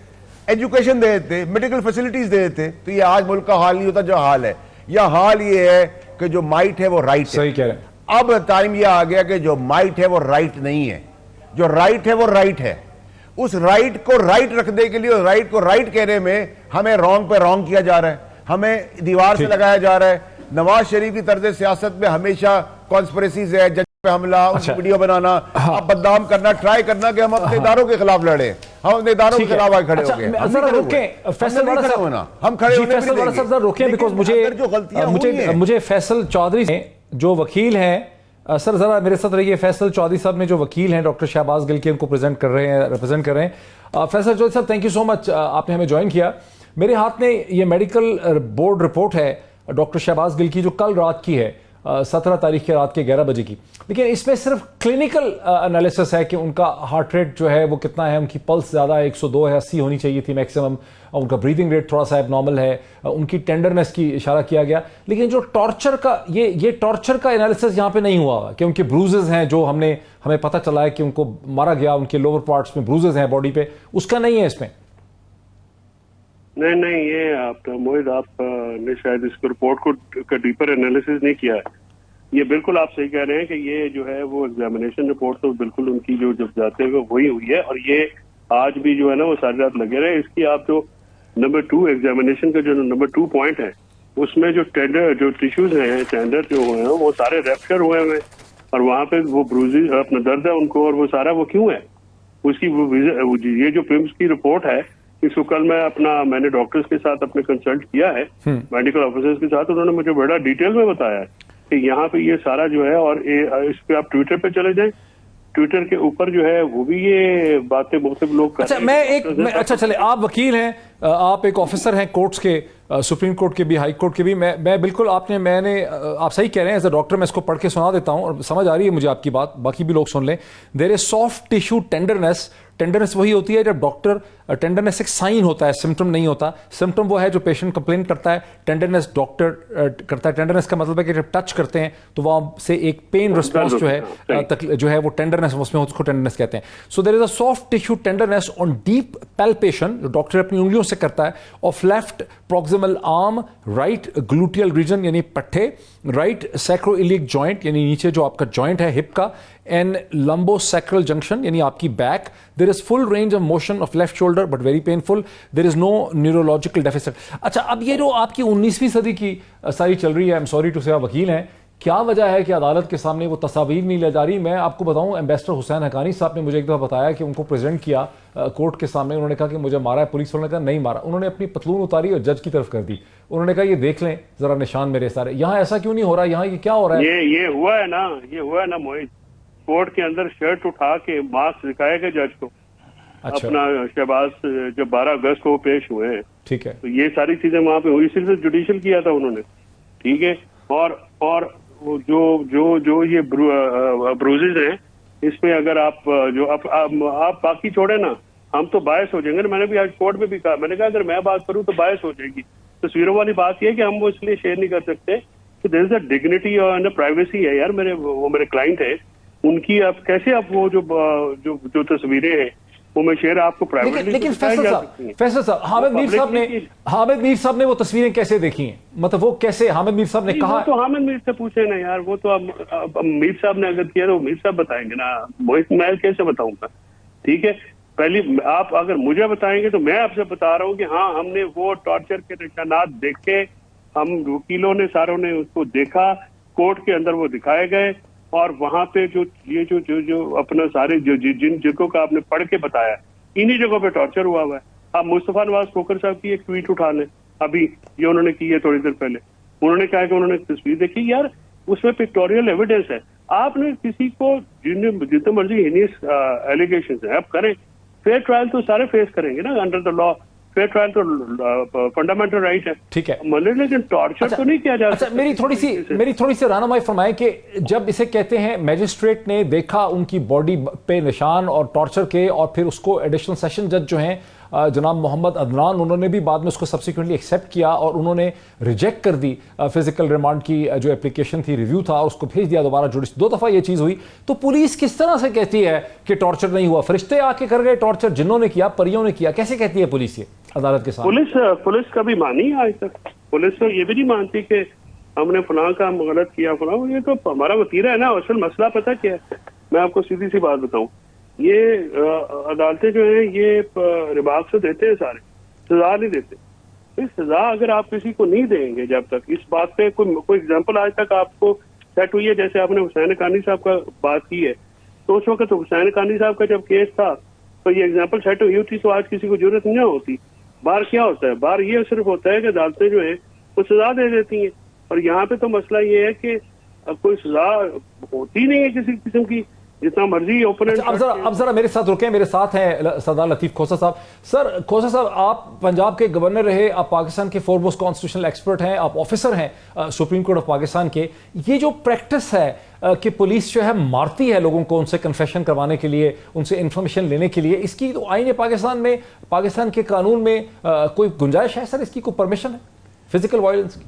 Speaker 4: एजुकेशन दे देते, मेडिकल फैसिलिटीज दे देते, तो ये आज मुल्क का हाल नहीं होता जो हाल है। यह हाल ये है कि जो माइट है वो राइट है।
Speaker 1: सही कह रहे हैं।
Speaker 4: अब टाइम यह आ गया कि जो माइट है वो राइट नहीं है। जो राइट है वो राइट है। उस राइट को राइट रखने के लिए, उस राइट को राइट कहने में हमें रॉन्ग पे रॉन्ग किया जा रहा है, हमें दीवार से लगाया जा रहा है। नवाज शरीफ की तर्ज सियासत में हमेशा कॉन्स्पिरेसीज है, जज पे हमला,
Speaker 1: अच्छा।
Speaker 4: वीडियो बनाना, अब बदनाम करना, ट्राई करना कि हम अपने इदारों के खिलाफ लड़े, हम अपने इदारों के खिलाफ आगे खड़े हो गए। हम खड़े होने
Speaker 1: रोकें, बिकॉज मुझे फैसल चौधरी जो वकील हैं, सर जरा मेरे साथ रहिए। फैसल चौधरी साहब ने जो वकील हैं डॉक्टर शहबाज गिल के, उनको रिप्रेजेंट कर रहे हैं। फैसल चौधरी साहब, थैंक यू सो मच, आपने हमें ज्वाइन किया। मेरे हाथ में ये मेडिकल बोर्ड रिपोर्ट है डॉक्टर शहबाज गिल की, जो कल रात की है, 17 तारीख के रात के 11 बजे की। लेकिन इसमें सिर्फ क्लिनिकल एनालिसिस है कि उनका हार्ट रेट जो है वो कितना है, उनकी पल्स ज़्यादा है, 102 है, 80 होनी चाहिए थी मैक्सिमम, उनका ब्रीदिंग रेट थोड़ा सा एबनॉर्मल है, उनकी टेंडरनेस की इशारा किया गया। लेकिन जो टॉर्चर का ये टॉर्चर का एनालिसिस यहाँ पे नहीं हुआ कि उनके ब्रूजेस हैं, जो हमें पता चला है कि उनको मारा गया, उनके लोअर पार्ट्स में ब्रूजेस हैं बॉडी पे, उसका नहीं है इसमें।
Speaker 5: नहीं, ये आप मोहित, आपने शायद इसको रिपोर्ट को डीपर एनालिसिस नहीं किया है। ये बिल्कुल आप सही कह रहे हैं कि ये जो है वो एग्जामिनेशन रिपोर्ट तो बिल्कुल उनकी जो जब जाते हुए वही हुई है, और ये आज भी जो है ना वो सारी रात लगे रहे। इसकी आप जो नंबर 2 एग्जामिनेशन का जो नंबर 2 पॉइंट है, उसमें जो टेंडर जो टिश्यूज हैं, टेंडर जो हुए हैं वो सारे रेप्चर हुए हैं, और वहां पे वो ब्रूजेज अपना दर्द है उनको, और वो सारा वो क्यों है उसकी ये जो प्रिम्स की रिपोर्ट है, इसको कल मैंने डॉक्टर्स के साथ अपने कंसल्ट किया है, मेडिकल ऑफिसर्स के साथ, उन्होंने मुझे बड़ा डिटेल में बताया है कि यहाँ पे ये सारा जो है, और इस पे आप ट्विटर पे चले जाएं, ट्विटर के ऊपर जो है वो भी ये बातें मुख्तलिफ लोग कर रहे हैं।
Speaker 1: अच्छा चले, आप वकील हैं, आप एक ऑफिसर हैं कोर्ट्स के, सुप्रीम कोर्ट के भी, हाई कोर्ट के भी। मैं बिल्कुल आप सही कह रहे हैं, एज अ डॉक्टर मैं इसको पढ़ के सुना देता हूं और समझ आ रही है मुझे आपकी बात, बाकी भी लोग सुन लें। There is soft tissue tenderness. Tenderness वही होती है जब डॉक्टर, टेंडरनेस एक साइन होता है, सिम्टम नहीं होता। सिम्टम वो है जो पेशेंट कंप्लेन करता है, टेंडरनेस डॉक्टर करता है। टेंडरनेस का मतलब है कि जब टच करते हैं तो वहां से एक पेन रिस्पॉन्स जो है वो टेंडरनेस, उसमें उसको टेंडरनेस कहते हैं। So there is a soft tissue tenderness on deep palpation, जो डॉक्टर अपनी उंगलियों से करता है, of left proximal arm, right gluteal region यानी पट्टे, राइट सैक्रोइलिक जॉइंट यानी नीचे जो आपका जॉइंट है हिप का, एंड लंबोसैक्रल जंक्शन यानी आपकी back. There is full range of motion of left shoulder but very painful. There is no neurological deficit. अच्छा, अब ये जो आपकी 19वीं सदी की सारी चल रही है, आई एम सॉरी टू से, आप वकील हैं, क्या वजह है कि अदालत के सामने वो तस्वीर नहीं ले जा रही? मैं आपको बताऊं, एम्बेसडर हुसैन हकानी साहब ने मुझे एक दफ़ा बताया कि उनको प्रेजेंट किया कोर्ट के सामने, उन्होंने कहा कि मुझे मारा है, पुलिस वालों ने कहा नहीं मारा, उन्होंने अपनी पतलून उतारी और जज की तरफ कर दी, उन्होंने कहा ये देख लें जरा निशान मेरे सारे। यहाँ ऐसा क्यों नहीं हो रहा? यहाँ ये क्या हो रहा है?
Speaker 5: ये हुआ है ना मोहित, कोर्ट के अंदर शर्ट उठा के मास्क दिखाया गया जज को। अच्छा। अपना शहबाज जब 12 अगस्त को पेश हुए हैं, ठीक है, तो ये सारी चीजें वहां पे हुई, सिर्फ जुडिशियल किया था उन्होंने, ठीक है। और जो ये ब्रूजेज हैं, इसमें अगर आप बाकी छोड़े ना, हम तो बायस हो जाएंगे ना। मैंने भी आज कोर्ट में भी कहा, मैंने कहा अगर मैं बात करूं तो बायस हो जाएगी। तस्वीरों वाली बात यह है कि हम वो इसलिए शेयर नहीं कर सकते कि देयर इज अ डिग्निटी और प्राइवेसी है यार। मेरे क्लाइंट है, उनकी आप कैसे आप वो जो तस्वीरें हैं वो मैं शेयर आपको प्राइवेटली।
Speaker 1: लेकिन फैसल साहब, हामिद मीर साहब ने वो तस्वीरें कैसे देखी हैं? मतलब वो कैसे, हामिद मीर साहब ने कहा?
Speaker 5: तो हामिद मीर से पूछे ना यार, वो तो अब मीर साहब ने अगर किया तो मीर साहब बताएंगे ना, मोहित मैं कैसे बताऊंगा? ठीक है, पहले आप अगर मुझे बताएंगे तो मैं आपसे बता रहा हूँ कि हाँ, हमने वो टॉर्चर के निशानात देखे, हम वकीलों ने सारों ने उसको देखा, कोर्ट के अंदर वो दिखाए गए, और वहां पे जो अपना सारे जिन जगहों का आपने पढ़ के बताया, इन्हीं जगहों पे टॉर्चर हुआ है। आप मुस्तफा नवाज खोखर साहब की एक ट्वीट उठा लें, अभी ये उन्होंने की है थोड़ी देर पहले, उन्होंने कहा कि उन्होंने तस्वीर देखी यार, उसमें पिक्टोरियल एविडेंस है। आपने किसी को जितने मर्जी हिनियस एलिगेशन है आप करें, फेयर ट्रायल तो सारे फेस करेंगे ना under the law. Fair trial तो फंडामेंटल राइट है, ठीक है, लेकिन टॉर्चर तो नहीं किया जा सकता।
Speaker 1: मेरी थोड़ी सी रहनुमाई फरमाएं कि जब इसे कहते हैं मैजिस्ट्रेट ने देखा उनकी बॉडी पे निशान और टॉर्चर के, और फिर उसको एडिशनल सेशन जज जो हैं जनाब मोहम्मद अदनान, उन्होंने भी बाद में उसको सब्सिक्वेंटली एक्सेप्ट किया और उन्होंने रिजेक्ट कर दी फिजिकल रिमांड की जो एप्लीकेशन थी, रिव्यू था, उसको भेज दिया दोबारा जुडिशरी। 2 दफा ये चीज हुई, तो पुलिस किस तरह से कहती है कि टॉर्चर नहीं हुआ? फरिश्ते आके कर गए टॉर्चर, जिन्हों ने किया, परियों ने किया, कैसे कहती है पुलिस ये अदालत के साथ?
Speaker 5: पुलिस कभी मानी आज तक? पुलिस तो ये भी नहीं मानती कि हमने फलां काम गलत किया, फलां। ये तो हमारा वतीरा है ना। असल मसला पता क्या है, मैं आपको सीधी सी बात बताऊं, ये अदालतें जो है ये रिबाक से देते हैं सारे, सजा नहीं देते। तो सजा अगर आप किसी को नहीं देंगे, जब तक इस बात पे कोई एग्जांपल आज तक आपको सेट हुई है, जैसे आपने हुसैन हक्कानी साहब का बात की है, तो उस वक्त हुसैन हक्कानी साहब का जब केस था तो ये एग्जांपल सेट हुई होती तो आज किसी को जरूरत नहीं होती। बाहर क्या होता है, बाहर ये सिर्फ होता है कि अदालतें जो है वो सजा दे देती हैं, और यहाँ पे तो मसला ये है कि कोई सजा होती नहीं है किसी किस्म की, जितना मर्जी ओपोनेंट।
Speaker 1: अब जरा मेरे साथ रुके, मेरे साथ हैं सरदार लतीफ खोसा साहब। सर खोसा साहब, आप पंजाब के गवर्नर रहे, आप पाकिस्तान के फोरमोस्ट कॉन्स्टिट्यूशनल एक्सपर्ट हैं, आप ऑफिसर हैं सुप्रीम कोर्ट ऑफ पाकिस्तान के। ये जो प्रैक्टिस है कि पुलिस जो है मारती है लोगों को उनसे कन्फेशन करवाने के लिए, उनसे इंफॉर्मेशन लेने के लिए, इसकी तो आईन पाकिस्तान में, पाकिस्तान के कानून में कोई गुंजाइश है सर? इसकी कोई परमिशन है फिजिकल वायलेंस की?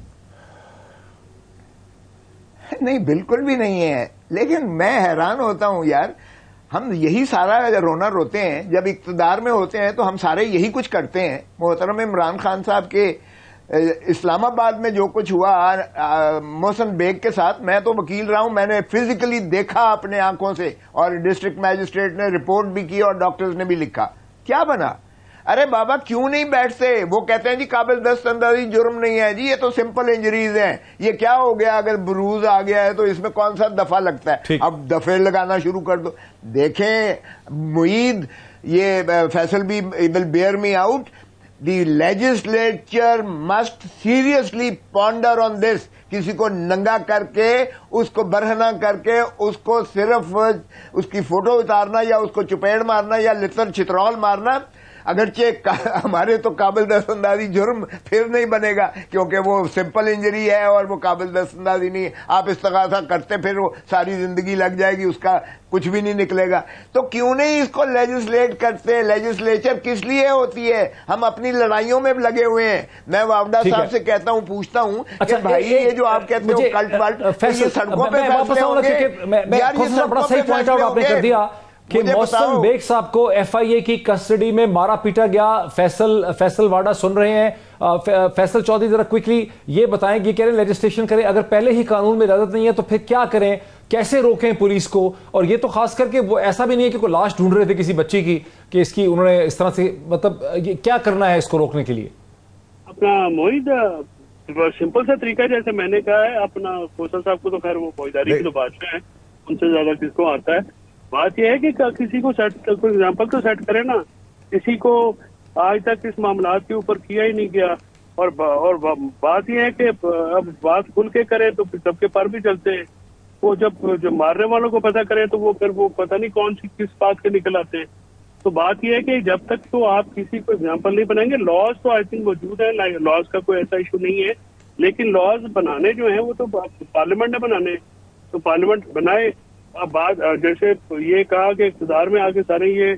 Speaker 3: नहीं, बिल्कुल भी नहीं है। लेकिन मैं हैरान होता हूं यार, हम यही सारा रोना रोते हैं, जब इक्तदार में होते हैं तो हम सारे यही कुछ करते हैं। मोहतरम इमरान खान साहब के इस्लामाबाद में जो कुछ हुआ मोहसिन बेग के साथ, मैं तो वकील रहा हूं, मैंने फिजिकली देखा अपने आंखों से, और डिस्ट्रिक्ट मैजिस्ट्रेट ने रिपोर्ट भी की और डॉक्टर्स ने भी लिखा। क्या बना? अरे बाबा क्यों नहीं बैठते? वो कहते हैं जी काबिल दस्तअंदाजी जुर्म नहीं है जी, ये तो सिंपल इंजरीज हैं। ये क्या हो गया, अगर ब्रूज आ गया है तो इसमें कौन सा दफा लगता है? अब दफे लगाना शुरू कर दो। देखें मुईद, ये फैसल भी will bear me out, the legislature must seriously ponder on this. किसी को नंगा करके, उसको बरहना करके, उसको सिर्फ उसकी फोटो उतारना या उसको चुपेड़ मारना या लितर चित्रौल मारना, अगरचे हमारे तो काबिल दस्तअंदाजी जुर्म फिर नहीं बनेगा, क्योंकि वो सिंपल इंजरी है और वो काबिल दस्तअंदाजी नहीं है। आप इस्तगासा करते फिर वो सारी जिंदगी लग जाएगी, उसका कुछ भी नहीं निकलेगा। तो क्यों नहीं इसको लेजिस्लेट करते? लेजिस्लेचर किस लिए होती है? हम अपनी लड़ाइयों में लगे हुए हैं। मैं वावडा साहब से कहता हूं, पूछता हूं कि भाई ये जो आप कहते हो कल्ट वर्ट, ये सड़कों पे फैसले होंगे यार? ये सड़कों पे फैसले होंगे
Speaker 1: कि मोहसिन बेग साहब को एफआईए की कस्टडी में मारा पीटा गया। फैसल वाडा सुन रहे हैं। फैसल चौधरी जरा क्विकली ये बताएं कि कह रहे लेजिस्लेशन करें, अगर पहले ही कानून में इजाजत नहीं है तो फिर क्या करें, कैसे रोकें पुलिस को? और ये तो खास करके वो ऐसा भी नहीं है कि कोई लाश ढूंढ रहे थे किसी बच्ची की कि इसकी उन्होंने इस तरह से, मतलब ये क्या करना है इसको रोकने के लिए?
Speaker 5: अपना मोहित सिंपल सा तरीका, जैसे मैंने कहा है, अपना खोसा साहब को तो खैर वो फौजदारी की तो बादशाह है, उनसे ज्यादा किसको आता है। बात यह है कि किसी को सेट, कोई एग्जाम्पल तो सेट करे ना। किसी को आज तक इस मामला के ऊपर किया ही नहीं गया, और बात यह है कि अब बात खुल के करे तो सबके पर भी चलते हैं। वो जब मारने वालों को पता करे तो वो फिर वो पता नहीं कौन सी किस बात के निकल आते हैं। तो बात यह है कि जब तक तो आप किसी को एग्जाम्पल नहीं बनाएंगे, लॉज तो आई थिंक मौजूद है, लॉज का कोई ऐसा इशू नहीं है, लेकिन लॉज बनाने जो है वो तो पार्लियामेंट ने बनाने, तो पार्लियामेंट बनाए। अब बात जैसे ये कहा कि इक़्तिदार में आके सारे ये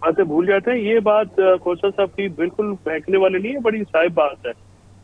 Speaker 5: बातें भूल जाते हैं, ये बात खोसा साहब की बिल्कुल फेंकने वाली नहीं है, बड़ी साहिब बात है।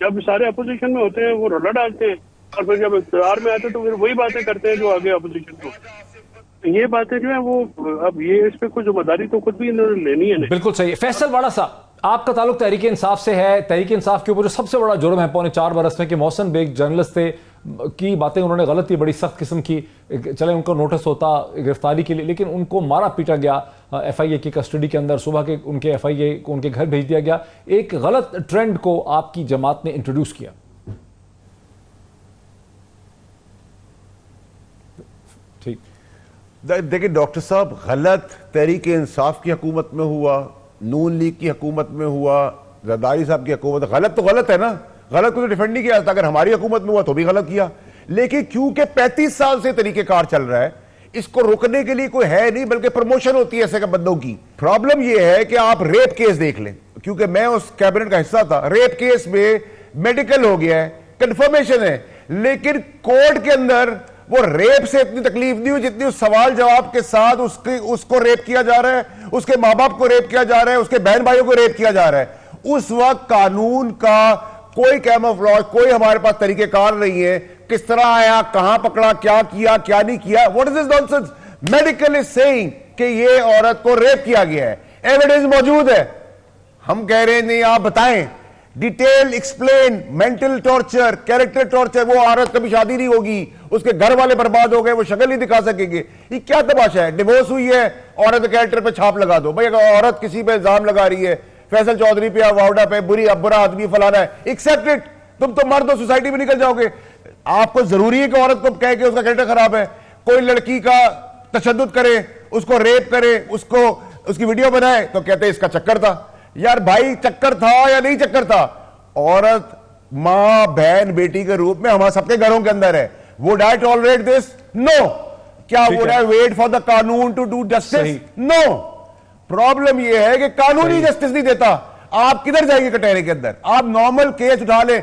Speaker 5: जब सारे अपोजिशन में होते हैं वो रोला डालते हैं, और फिर जब इक़्तिदार में आते हैं तो फिर वही बातें करते हैं जो आगे अपोजिशन को। ये बातें जो है वो, अब ये इस पे कुछ जिम्मेदारी तो खुद भी इन्होंने लेनी है।
Speaker 1: बिल्कुल सही। फैसल वाडा साहब, आपका ताल्लुक तहरीक इंसाफ से है। तहरीक इंसाफ के ऊपर जो सबसे बड़ा जुर्म है पौने 4 बरस में कि मोहसिन बेग जर्नलिस्ट थे की बातें उन्होंने गलत की, बड़ी सख्त किस्म की, चले उनको नोटिस होता गिरफ्तारी के लिए, लेकिन उनको मारा पीटा गया एफआईए की कस्टडी के अंदर। सुबह के उनके एफआईए को उनके घर भेज दिया गया। एक गलत ट्रेंड को आपकी जमात ने इंट्रोड्यूस किया। ठीक,
Speaker 4: देखिए डॉक्टर साहब, गलत तहरीक इंसाफ की हुकूमत में हुआ, नून लीग की हुकूमत में हुआ, जरदारी साहब की हुकूमत, गलत तो गलत है ना, गलत को तो डिफेंड नहीं किया। अगर हमारी हुकूमत में हुआ तो भी गलत किया, लेकिन क्योंकि 35 साल से तरीकेकार चल रहा है, इसको रोकने के लिए कोई है नहीं, बल्कि प्रमोशन होती है ऐसे बंदों की। प्रॉब्लम यह है कि आप रेप केस देख लें, क्योंकि मैं उस कैबिनेट का हिस्सा था। रेप केस में मेडिकल हो गया है, कंफर्मेशन है, लेकिन कोर्ट के अंदर वो रेप से इतनी तकलीफ नहीं हुई जितनी उस सवाल जवाब के साथ उसको रेप किया जा रहा है, उसके मां बाप को रेप किया जा रहा है, उसके बहन भाइयों को रेप किया जा रहा है। उस वक्त कानून का कोई कैमोफ्लेज, कोई हमारे पास तरीकेकार नहीं है। किस तरह आया, कहां पकड़ा, क्या किया, क्या नहीं किया, what is this nonsense? Medical is saying कि ये औरत को रेप किया गया है, एविडेंस मौजूद है। हम कह रहे हैं नहीं, आप बताएं, detail explain, mental torture, character torture. वो औरत कभी शादी नहीं होगी, उसके घर वाले बर्बाद हो गए, वो शक्ल नहीं दिखा सकेंगे। ये क्या तमाशा है? डिवोर्स हुई है, औरत के कैरेक्टर पे छाप लगा दो। भाई अगर औरत किसी पे इल्जाम लगा रही है, फैसल चौधरी पे या वावडा पे, बुरा आदमी फलाना है, एक्सेप्ट इट। तुम तो मर्द हो, सोसाइटी में निकल जाओगे। आपको जरूरी है कि औरत को कह के उसका कैरेक्टर खराब है? कोई लड़की का तशद्दुद करे, उसको रेप करे, उसको उसकी वीडियो बनाए तो कहते हैं इसका चक्कर था। यार भाई चक्कर था या नहीं चक्कर था? औरत मां, बहन, बेटी के रूप में हमारे सबके घरों के अंदर है। Would I tolerate this? No. क्या would I wait for the कानून to do justice? No. Problem यह है कि कानून ही जस्टिस नहीं देता। आप किधर जाएंगे कटहरे के अंदर? आप नॉर्मल केस उठा ले,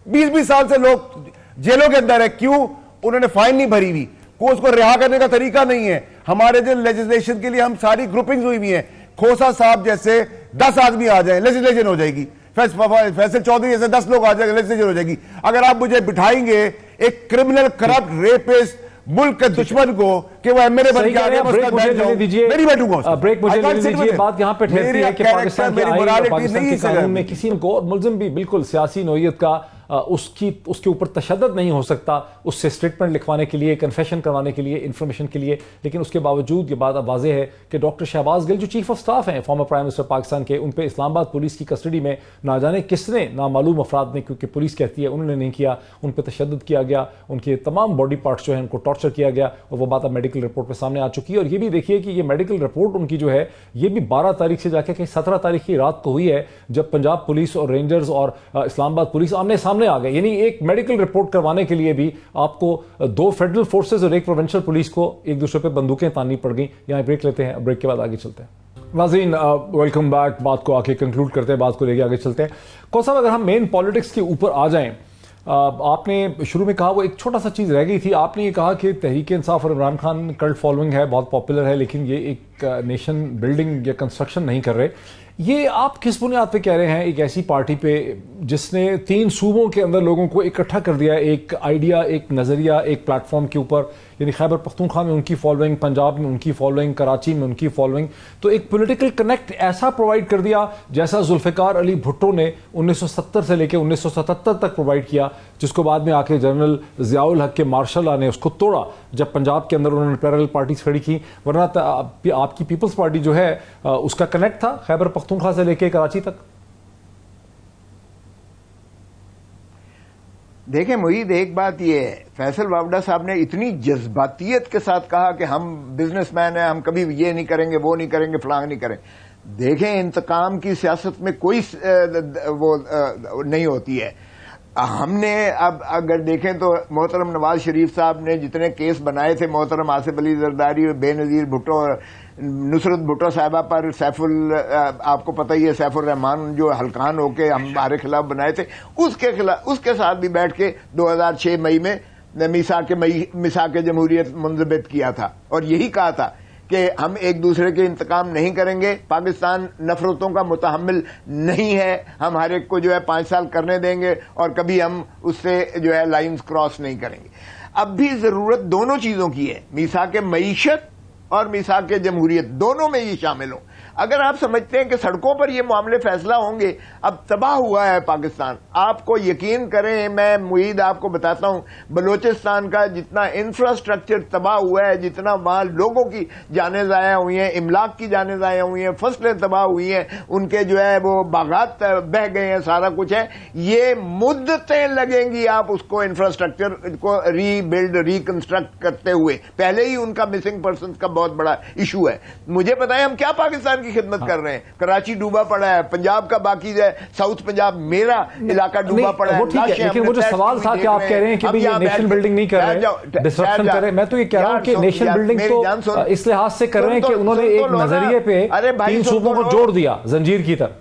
Speaker 4: 20-20 साल से लोग जेलों के अंदर है, क्यों? उन्होंने फाइन नहीं भरी हुई, को उसको रिहा करने का तरीका नहीं है। हमारे जो लेजिस्लेशन के लिए हम सारी ग्रुपिंग्स हुई हुई है, खोसा साहब जैसे 10 आदमी आ जाए लेजिस्लेशन हो जाएगी, फैसल चौधरी जैसे 10 लोग आ जाएंगे लेजिस्लेशन हो जाएगी। अगर आप मुझे बिठाएंगे एक क्रिमिनल, करप्ट, रेपिस्ट, मुल्क के दुश्मन को कि वो एमएलए बन के आ गया, नहीं बैठूंगा।
Speaker 1: ब्रेक मुझे लेने दीजिए। बात यहां पे ठहरती है कि पाकिस्तान के कानून में किसी को मुल्जिम भी बिल्कुल सियासी नौयत का उसके ऊपर तशद्दुद नहीं हो सकता, उससे स्टेटमेंट लिखवाने के लिए, कन्फेशन करवाने के लिए, इंफॉर्मेशन के लिए। लेकिन उसके बावजूद ये बात अब वाज़ेह है कि डॉक्टर शहबाज गिल जो चीफ ऑफ स्टाफ हैं फॉर्मर प्राइम मिनिस्टर पाकिस्तान के, उन पे इस्लामाबाद पुलिस की कस्टडी में ना जाने किसने, नामालूम अफराद ने, क्योंकि पुलिस कहती है उन्होंने नहीं किया, उन पर तशद्दुद किया गया, उनके तमाम बॉडी पार्ट्स जो है उनको टॉर्चर किया गया। और वो बात अब मेडिकल रिपोर्ट पर सामने आ चुकी है। और ये भी देखिए कि ये मेडिकल रिपोर्ट उनकी जो है ये भी 12 तारीख से जाकर 17 तारीख की रात को हुई है, जब पंजाब पुलिस और रेंजर्स और इस्लामाबाद पुलिस आमने सामने आ गए। यानी एक मेडिकल रिपोर्ट करवाने के लिए भी आपको 2 फेडरल फोर्सेस और एक प्रोविंशियल पुलिस को एक दूसरे पे बंदूकें ताननी पड़ गई। यहां ब्रेक लेते हैं, ब्रेक के बाद आगे चलते हैं। नाज़रीन वेलकम बैक। बात को आके कंक्लूड करते हैं, बात को लेके आगे चलते हैं। कौन साहब, अगर हम मेन पॉलिटिक्स के ऊपर आ जाएं, आपने शुरू में कहा वो एक छोटा सा चीज़ रह गई थी। आपने ये कहा कि तहरीक इंसाफ और इमरान खान कल्ट फॉलोइंग है, बहुत पॉपुलर है, लेकिन ये एक नेशन बिल्डिंग या कंस्ट्रक्शन नहीं कर रहे। ये आप किस बुनियाद पे कह रहे हैं एक ऐसी पार्टी पे जिसने 3 सूबों के अंदर लोगों को इकट्ठा कर दिया, एक आइडिया, एक नज़रिया, एक प्लेटफॉर्म के ऊपर? यानी खैबर पख्तूनख्वा में उनकी फॉलोइंग, पंजाब में उनकी फॉलोइंग, कराची में उनकी फॉलोइंग, तो एक पॉलिटिकल कनेक्ट ऐसा प्रोवाइड कर दिया जैसा जुल्फ़िकार अली भुट्टो ने 1970 से लेकर 1977 तक प्रोवाइड किया, जिसको बाद में आके जनरल ज़ियाउल हक के मार्शल लॉ ने उसको तोड़ा जब पंजाब के अंदर उन्होंने पैरेलल पार्टीज खड़ी की। वरना आपकी पीपल्स पार्टी जो है उसका कनेक्ट था खैबर पख्तूनख्वा से लेकर कराची तक।
Speaker 3: देखें मुईद, एक बात यह है, फैसल वावडा साहब ने इतनी जज्बातियत के साथ कहा कि हम बिजनेसमैन हैं, हम कभी ये नहीं करेंगे, वो नहीं करेंगे, फलांग नहीं करें। देखें, इंतकाम की सियासत में कोई वो नहीं होती है। हमने अब अगर देखें तो मोहतरम नवाज शरीफ साहब ने जितने केस बनाए थे मोहतरम आसिफ अली जरदारी और बेनज़ीर भुट्टो, नुसरत भुट्टो साहिबा पर, सैफुल, आपको पता ही है सैफुर रहमान जो हल्कान होके हमारे खिलाफ बनाए थे, उसके साथ भी बैठ के 2006 मई में मिसाक जमहूरियत मुंजबित किया था और यही कहा था कि हम एक दूसरे के इंतकाम नहीं करेंगे, पाकिस्तान नफरतों का मुतहम्मिल नहीं है, हम हर एक को जो है 5 साल करने देंगे और कभी हम उससे जो है लाइंस क्रॉस नहीं करेंगे। अब भी जरूरत दोनों चीजों की है, मिसाक मईशत और मिसाक जमहूरियत, दोनों में ये शामिल हो। अगर आप समझते हैं कि सड़कों पर ये मामले फैसला होंगे, अब तबाह हुआ है पाकिस्तान, आपको यकीन करें, मैं मुईद आपको बताता हूं, बलोचिस्तान का जितना इंफ्रास्ट्रक्चर तबाह हुआ है, जितना वहां लोगों की जानें ज़ाया हुई हैं, इमलाक की जानें ज़ाया हुई हैं, फसलें तबाह हुई हैं, उनके जो है वो बागात बह गए हैं, सारा कुछ है, ये मुद्दतें लगेंगी आप उसको इंफ्रास्ट्रक्चर को रीबिल्ड, रिकंस्ट्रक्ट करते हुए। पहले ही उनका मिसिंग पर्सन का बहुत बड़ा इशू है। मुझे बताएं हम क्या पाकिस्तान की खिदमत कर रहे हैं? कराची डूबा पड़ा है, पंजाब का बाकी है, साउथ पंजाब मेरा इलाका डूबा पड़ा है।
Speaker 1: लेकिन वो जो सवाल था कि आप कह रहे हैं कि ये नेशन बिल्डिंग नहीं कर रहे, डिस्ट्रक्शन कर रहे, मैं तो ये कह रहा हूं कि नेशन बिल्डिंग तो इस लिहाज से कर रहे हैं कि उन्होंने एक नजरिए पे 3 सूबों को जोड़ दिया जंजीर की तरह,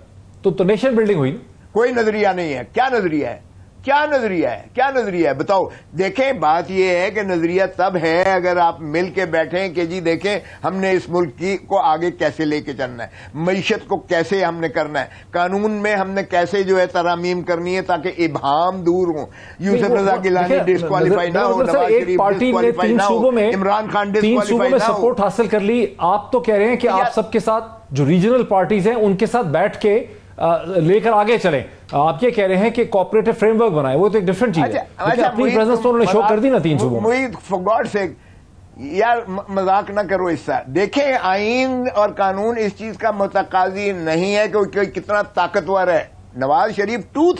Speaker 1: तो नेशन बिल्डिंग हुई।
Speaker 3: कोई नजरिया नहीं है। क्या नजरिया है? क्या नजरिया है? क्या नजरिया है बताओ। देखें, बात यह है कि नजरिया तब है अगर आप मिल के बैठें कि जी देखें हमने इस मुल्क की को आगे कैसे लेके चलना है, मईशत को कैसे हमने करना है, कानून में हमने कैसे जो है तरामीम करनी है ताकि इबहम दूर हो, यूसुफ रजा गिलानी डिस्क्वालीफाई ना हो, नवाज शरीफ डिस्क्वालीफाई ना हो, इमरान खान डिस्क्वालीफाई ना हो।
Speaker 1: सपोर्ट हासिल कर ली। आप तो कह रहे हैं कि आप सबके साथ जो रीजनल पार्टीज हैं उनके साथ बैठ के लेकर आगे चलें। आप ये कह रहे हैं कि कोऑपरेटिव फ्रेमवर्क बनाए, वो तो एक डिफरेंट चीज है। अपनी प्रेजेंस तो उन्होंने शो कर दी ना 3 सूबों में।
Speaker 3: फॉर गॉड सेक, यार मजाक ना करो इससे। देखें, आईन और कानून इस चीज का मुतकाजी नहीं है कि कोई कितना ताकतवर है। Nawaz Sharif to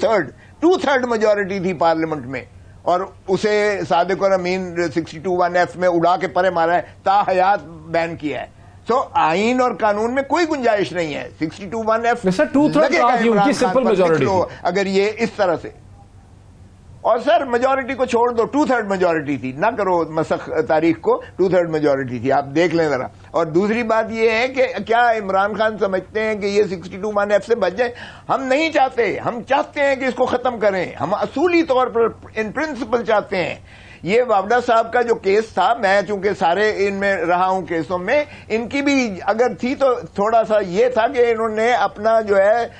Speaker 3: third majority थी पार्लियामेंट में, और उसे सादिक और अमीन 62(1)(f) में उड़ा के परे मारा है, ताहयात बैन किया है। तो आईन और कानून में कोई गुंजाइश नहीं है। 62(1)(f)
Speaker 1: उनकी सिंपल मेजोरिटी
Speaker 3: अगर ये इस तरह से, और सर मेजोरिटी को छोड़ दो, 2/3 मेजोरिटी थी, ना करो मसख तारीख को, 2/3 मेजोरिटी थी, आप देख लें जरा। और दूसरी बात ये है कि क्या इमरान खान समझते हैं कि ये 62(1)(f) से बच जाए? हम नहीं चाहते, हम चाहते हैं कि इसको खत्म करें। हम असूली तौर पर इन प्रिंसिपल चाहते हैं। ये वावड़ा साहब का जो केस था, मैं चूंकि सारे इनमें रहा हूं केसों में, इनकी भी अगर थी तो थोड़ा सा ये था कि इन्होंने अपना जो है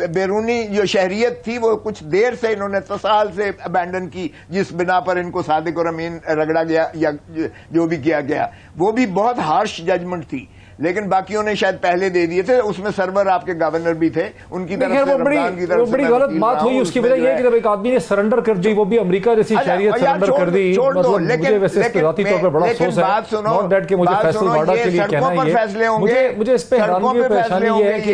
Speaker 3: बैरूनी जो शहरियत थी वो कुछ देर से इन्होंने तसाल से अबैंडन की, जिस बिना पर इनको सादिक और अमीन रगड़ा गया या जो भी किया गया, वो भी बहुत हार्श जजमेंट थी। लेकिन बाकियों ने शायद पहले दे दिए थे। उसमें सर्वर आपके गवर्नर भी थे, उनकी तरफ से रमजान की तरफ से
Speaker 1: बड़ी गलत बात हुई। उसकी वजह यह है कि जब एक आदमी ने सरेंडर कर दी, वो भी अमेरिका जैसी शहरियत सरेंडर कर दी, मतलब मुझे वैसे इस पे जाती तौर पर बड़ा अफसोस है। नॉट दैट कि मुझे फैसल वाडा के लिए कहना है, मुझे इस पे हैरानी और परेशानी ये है कि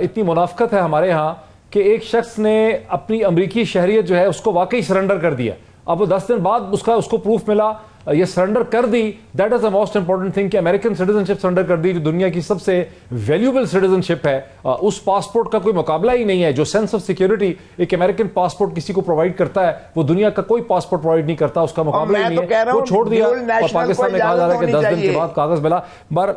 Speaker 1: इतनी मुनाफकत है हमारे यहाँ कि एक शख्स ने अपनी अमेरिकी शहरियत जो है उसको वाकई सरेंडर कर दिया। अब वो 10 दिन बाद उसको प्रूफ मिला, ये सरेंडर कर दी। That is the most important thing कि अमेरिकन सिटीजनशिप सरेंडर कर दी, जो दुनिया की सबसे वैल्यूएबल सिटीजनशिप है। उस पासपोर्ट का कोई मुकाबला ही नहीं है। जो सेंस ऑफ सिक्योरिटी एक अमेरिकन पासपोर्ट किसी को प्रोवाइड करता है, वो दुनिया का कोई पासपोर्ट प्रोवाइड नहीं करता। उसका मुकाबला ही नहीं है। वो छोड़ दिया और पाकिस्तान में कहा जा रहा है कि 10 दिन के बाद कागज मिला। पर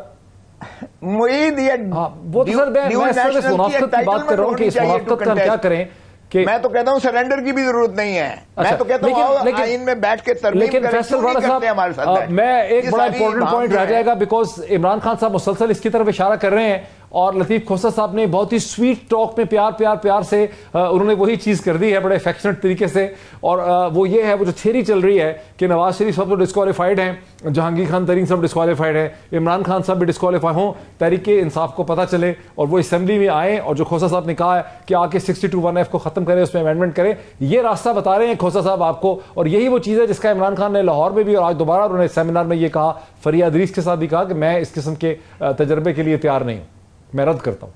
Speaker 1: वो तो सर मैं इस मुनाफकत की बात कर रहा हूं कि इस मुनाफकत का हम क्या करें।
Speaker 3: मैं तो कहता हूं सरेंडर की भी जरूरत नहीं है। मैं तो कहता हूं आईन में बैठ के तरमीम करें,
Speaker 1: फैसल वाला साहब
Speaker 3: हमारे साथ।
Speaker 1: मैं एक बड़ा इंपॉर्टेंट पॉइंट रह जाएगा, बिकॉज इमरान खान साहब मुसलसल इसकी तरफ इशारा कर रहे हैं, और लतीफ खोसा साहब ने बहुत ही स्वीट टॉक में प्यार से उन्होंने वही चीज कर दी है बड़े अफेक्शनेट तरीके से। और वो ये है, वो जो थ्योरी चल रही है कि नवाज शरीफ साहब तो डिस्क्वालीफाइड हैं, जहांगीर खान तरीन साहब डिस्क्वालीफाइड है, इमरान खान साहब भी डिस्क्वालीफाई हों, तहरीक इंसाफ को पता चले और वो असेंबली में आए, और जो खोसा साहब ने कहा है कि आके 62(1)(f) को खत्म करें, उसमें अमेंडमेंट करें, ये रास्ता बता रहे हैं खोसा साहब आपको। और यही वो चीज़ है जिसका इमरान खान ने लाहौर में भी और आज दोबारा उन्होंने सेमिनार में ये कहा, फरिया अदरीस के साथ भी कहा कि मैं इस किस्म के तजर्बे के लिए तैयार नहीं हूं, मैं रद्द करता हूं।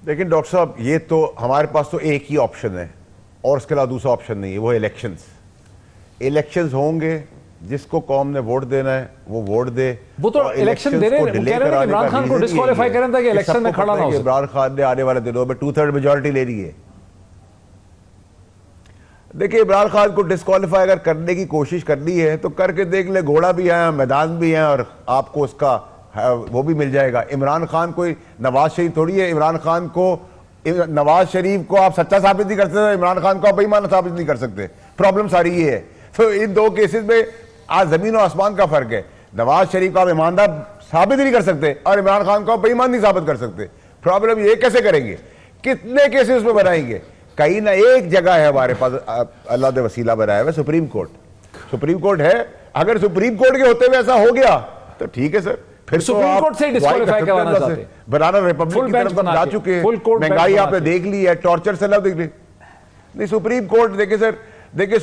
Speaker 4: लेकिन डॉक्टर साहब, ये तो हमारे पास तो एक ही ऑप्शन है और उसके अलावा दूसरा ऑप्शन नहीं है, वो इलेक्शंस होंगे। जिसको कौम ने वोट देना है वो वोट दे।
Speaker 1: वो तो इलेक्शन दे रहे हैं, इमरान खान को डिस्क्वालीफाई करें ताकि इलेक्शन में खड़ा ना हो।
Speaker 4: इमरान खान ने आने वाले दिनों में 2/3 मेजोरिटी ले रही है। देखिए, इमरान खान को डिस्क्वालीफाई अगर करने की कोशिश करनी है तो करके देख ले, घोड़ा भी है, मैदान भी है, और आपको उसका वो भी मिल जाएगा। इमरान खान कोई नवाज शरीफ थोड़ी है। इमरान खान को, नवाज शरीफ को आप सच्चा साबित नहीं कर सकते, इमरान खान को आप बेईमान साबित नहीं कर सकते। प्रॉब्लम सारी ये है। तो इन दो केसेस में आज जमीन और आसमान का फर्क है। नवाज शरीफ को आप ईमानदार साबित नहीं कर सकते और इमरान खान को आप बेईमान नहीं साबित कर सकते। प्रॉब्लम ये कैसे करेंगे, कितने केसेस में बनाएंगे? कहीं ना एक जगह है हमारे पास, अल्लाह ने वसीला बनाया हुआ, सुप्रीम कोर्ट है। अगर सुप्रीम कोर्ट के होते हुए ऐसा हो गया तो ठीक है सर, फिर
Speaker 1: सुप्रीम कोर्ट से डिस्क्वालीफाई करवाना चाहते हैं।
Speaker 4: बनाना रिपब्लिक की तरफ जा चुके हैं, महंगाई आपने देख ली है, टॉर्चर से देख ली। नहीं, सुप्रीम कोर्ट देखिए सर, देखिए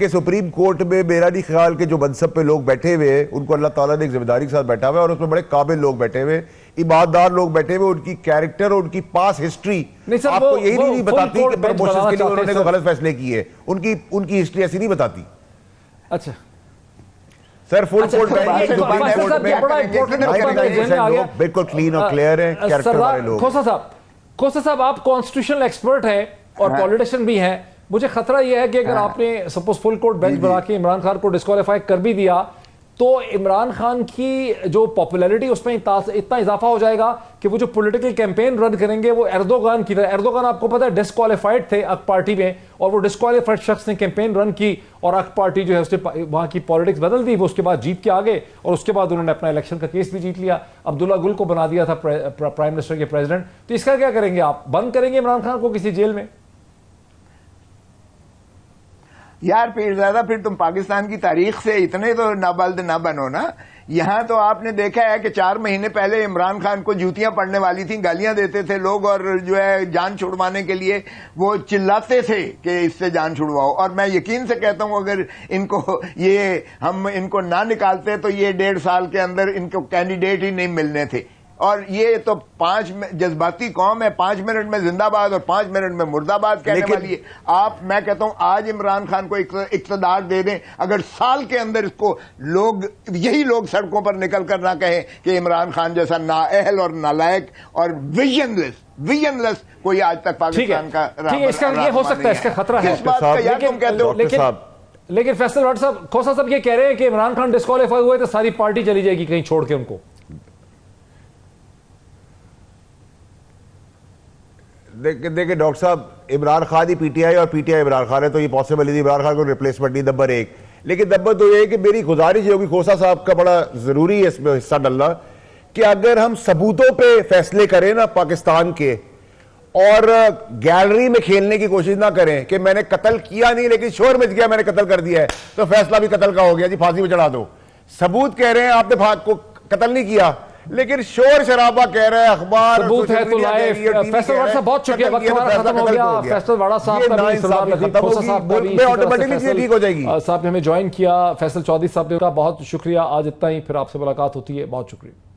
Speaker 4: सुप्रीम कोर्ट में मेरा नहीं ख्याल के जो मनसब पे लोग बैठे हुए हैं उनको अल्लाह ताला ने एक जिम्मेदारी के साथ बैठा हुआ है, और उसमें बड़े काबिल लोग बैठे हुए, ईमानदार लोग बैठे हुए। उनकी कैरेक्टर और उनकी पास हिस्ट्री आपको यही नहीं बताती कि प्रमोशन के लिए उन्होंने तो गलत फैसले किए। उनकी हिस्ट्री ऐसी नहीं बताती।
Speaker 1: अच्छा
Speaker 4: सर, फुल कोर्ट बिल्कुल क्लीन और क्लियर है कैरेक्टर वाले लोग।
Speaker 1: खोसा साहब, आप कॉन्स्टिट्यूशनल एक्सपर्ट हैं और पॉलिटिशियन भी हैं। मुझे खतरा यह है कि अगर आपने सपोज फुल कोर्ट बेंच बना के इमरान खान को डिस्क्वालीफाई कर भी दिया तो इमरान खान की जो पॉपुलैरिटी उसमें इतना इजाफा हो जाएगा कि वो जो पॉलिटिकल कैंपेन रद्द करेंगे वो एर्दोगान की तरह। एर्दोगान आपको पता है डिस्क्वालीफाइड थे अक पार्टी में, और वो डिस्क्वालीफाइड शख्स ने कैंपेन रन की और अक पार्टी जो है उसने वहां की पॉलिटिक्स बदल दी। वो उसके बाद जीत के आ गए और उसके बाद उन्होंने अपना इलेक्शन का केस भी जीत लिया। अब्दुल्ला गुल को बना दिया था प्राइम मिनिस्टर के प्रेसिडेंट। तो इसका क्या करेंगे आप? बंद करेंगे इमरान खान को किसी जेल में?
Speaker 3: यार पीरजादा, फिर तुम पाकिस्तान की तारीख से इतने तो नाबल्द ना बनो ना। यहां तो आपने देखा है कि 4 महीने पहले इमरान खान को जूतियां पड़ने वाली थी, गालियां देते थे लोग, और जो है जान छुड़वाने के लिए वो चिल्लाते थे कि इससे जान छुड़वाओ। और मैं यकीन से कहता हूं अगर हम इनको ना निकालते तो ये 1.5 साल के अंदर इनको कैंडिडेट ही नहीं मिलने थे। और ये तो 5 जज्बाती कौम है, 5 मिनट में जिंदाबाद और 5 मिनट में मुर्दाबाद कहने वाली है। मैं कहता हूं आज इमरान खान को इक़्तिदार दे दें, अगर साल के अंदर इसको यही लोग सड़कों पर निकल कर ना कहें कि इमरान खान जैसा नाअहल और नालायक और विजनलेस कोई आज तक पाकिस्तान का
Speaker 1: ठीक है, इसका ये हो सकता है, इसका खतरा है।
Speaker 3: किस बात का यार तुम कहते हो?
Speaker 1: लेकिन फैसल भट्ट साहब, खोसा साहब ये कह रहे हैं कि इमरान खान डिस्क्वालीफाई हुए तो सारी पार्टी चली जाएगी कहीं छोड़ के उनको।
Speaker 4: देखिए डॉक्टर साहब, इमरान खान ही पीटीआई और पीटीआई इमरान खान है, तो ये पॉसिबल ही इमरान खान को रिप्लेसमेंट नहीं, नंबर 1। लेकिन नंबर 2 ये है कि मेरी गुजारिश होगी, खोसा साहब का बड़ा जरूरी है इसमें हिस्सा डालना, कि अगर हम सबूतों पे फैसले करें ना पाकिस्तान के, और गैलरी में खेलने की कोशिश ना करें कि मैंने कत्ल किया नहीं लेकिन शोर मच गया मैंने कत्ल कर दिया है, तो फैसला भी कत्ल का हो गया जी, फांसी में चढ़ा दो। सबूत कह रहे हैं आपने को कत्ल नहीं किया, लेकिन शोर शराबा कह रहे हैं, अखबार
Speaker 1: सबूत है तो लाए। फैसल वाड़ा साहब बहुत शुक्रिया, वक्त हमारा खत्म हो गया। फैसल वाड़ा साहब का भी, सरदार नदीम खोसा साहब का भी,
Speaker 4: ऑटोमेटिकली चीजें ठीक हो जाएगी।
Speaker 1: साहब ने हमें ज्वाइन किया, फैसल चौधरी साहब ने का बहुत शुक्रिया। आज इतना ही, फिर आपसे मुलाकात होती है, बहुत शुक्रिया।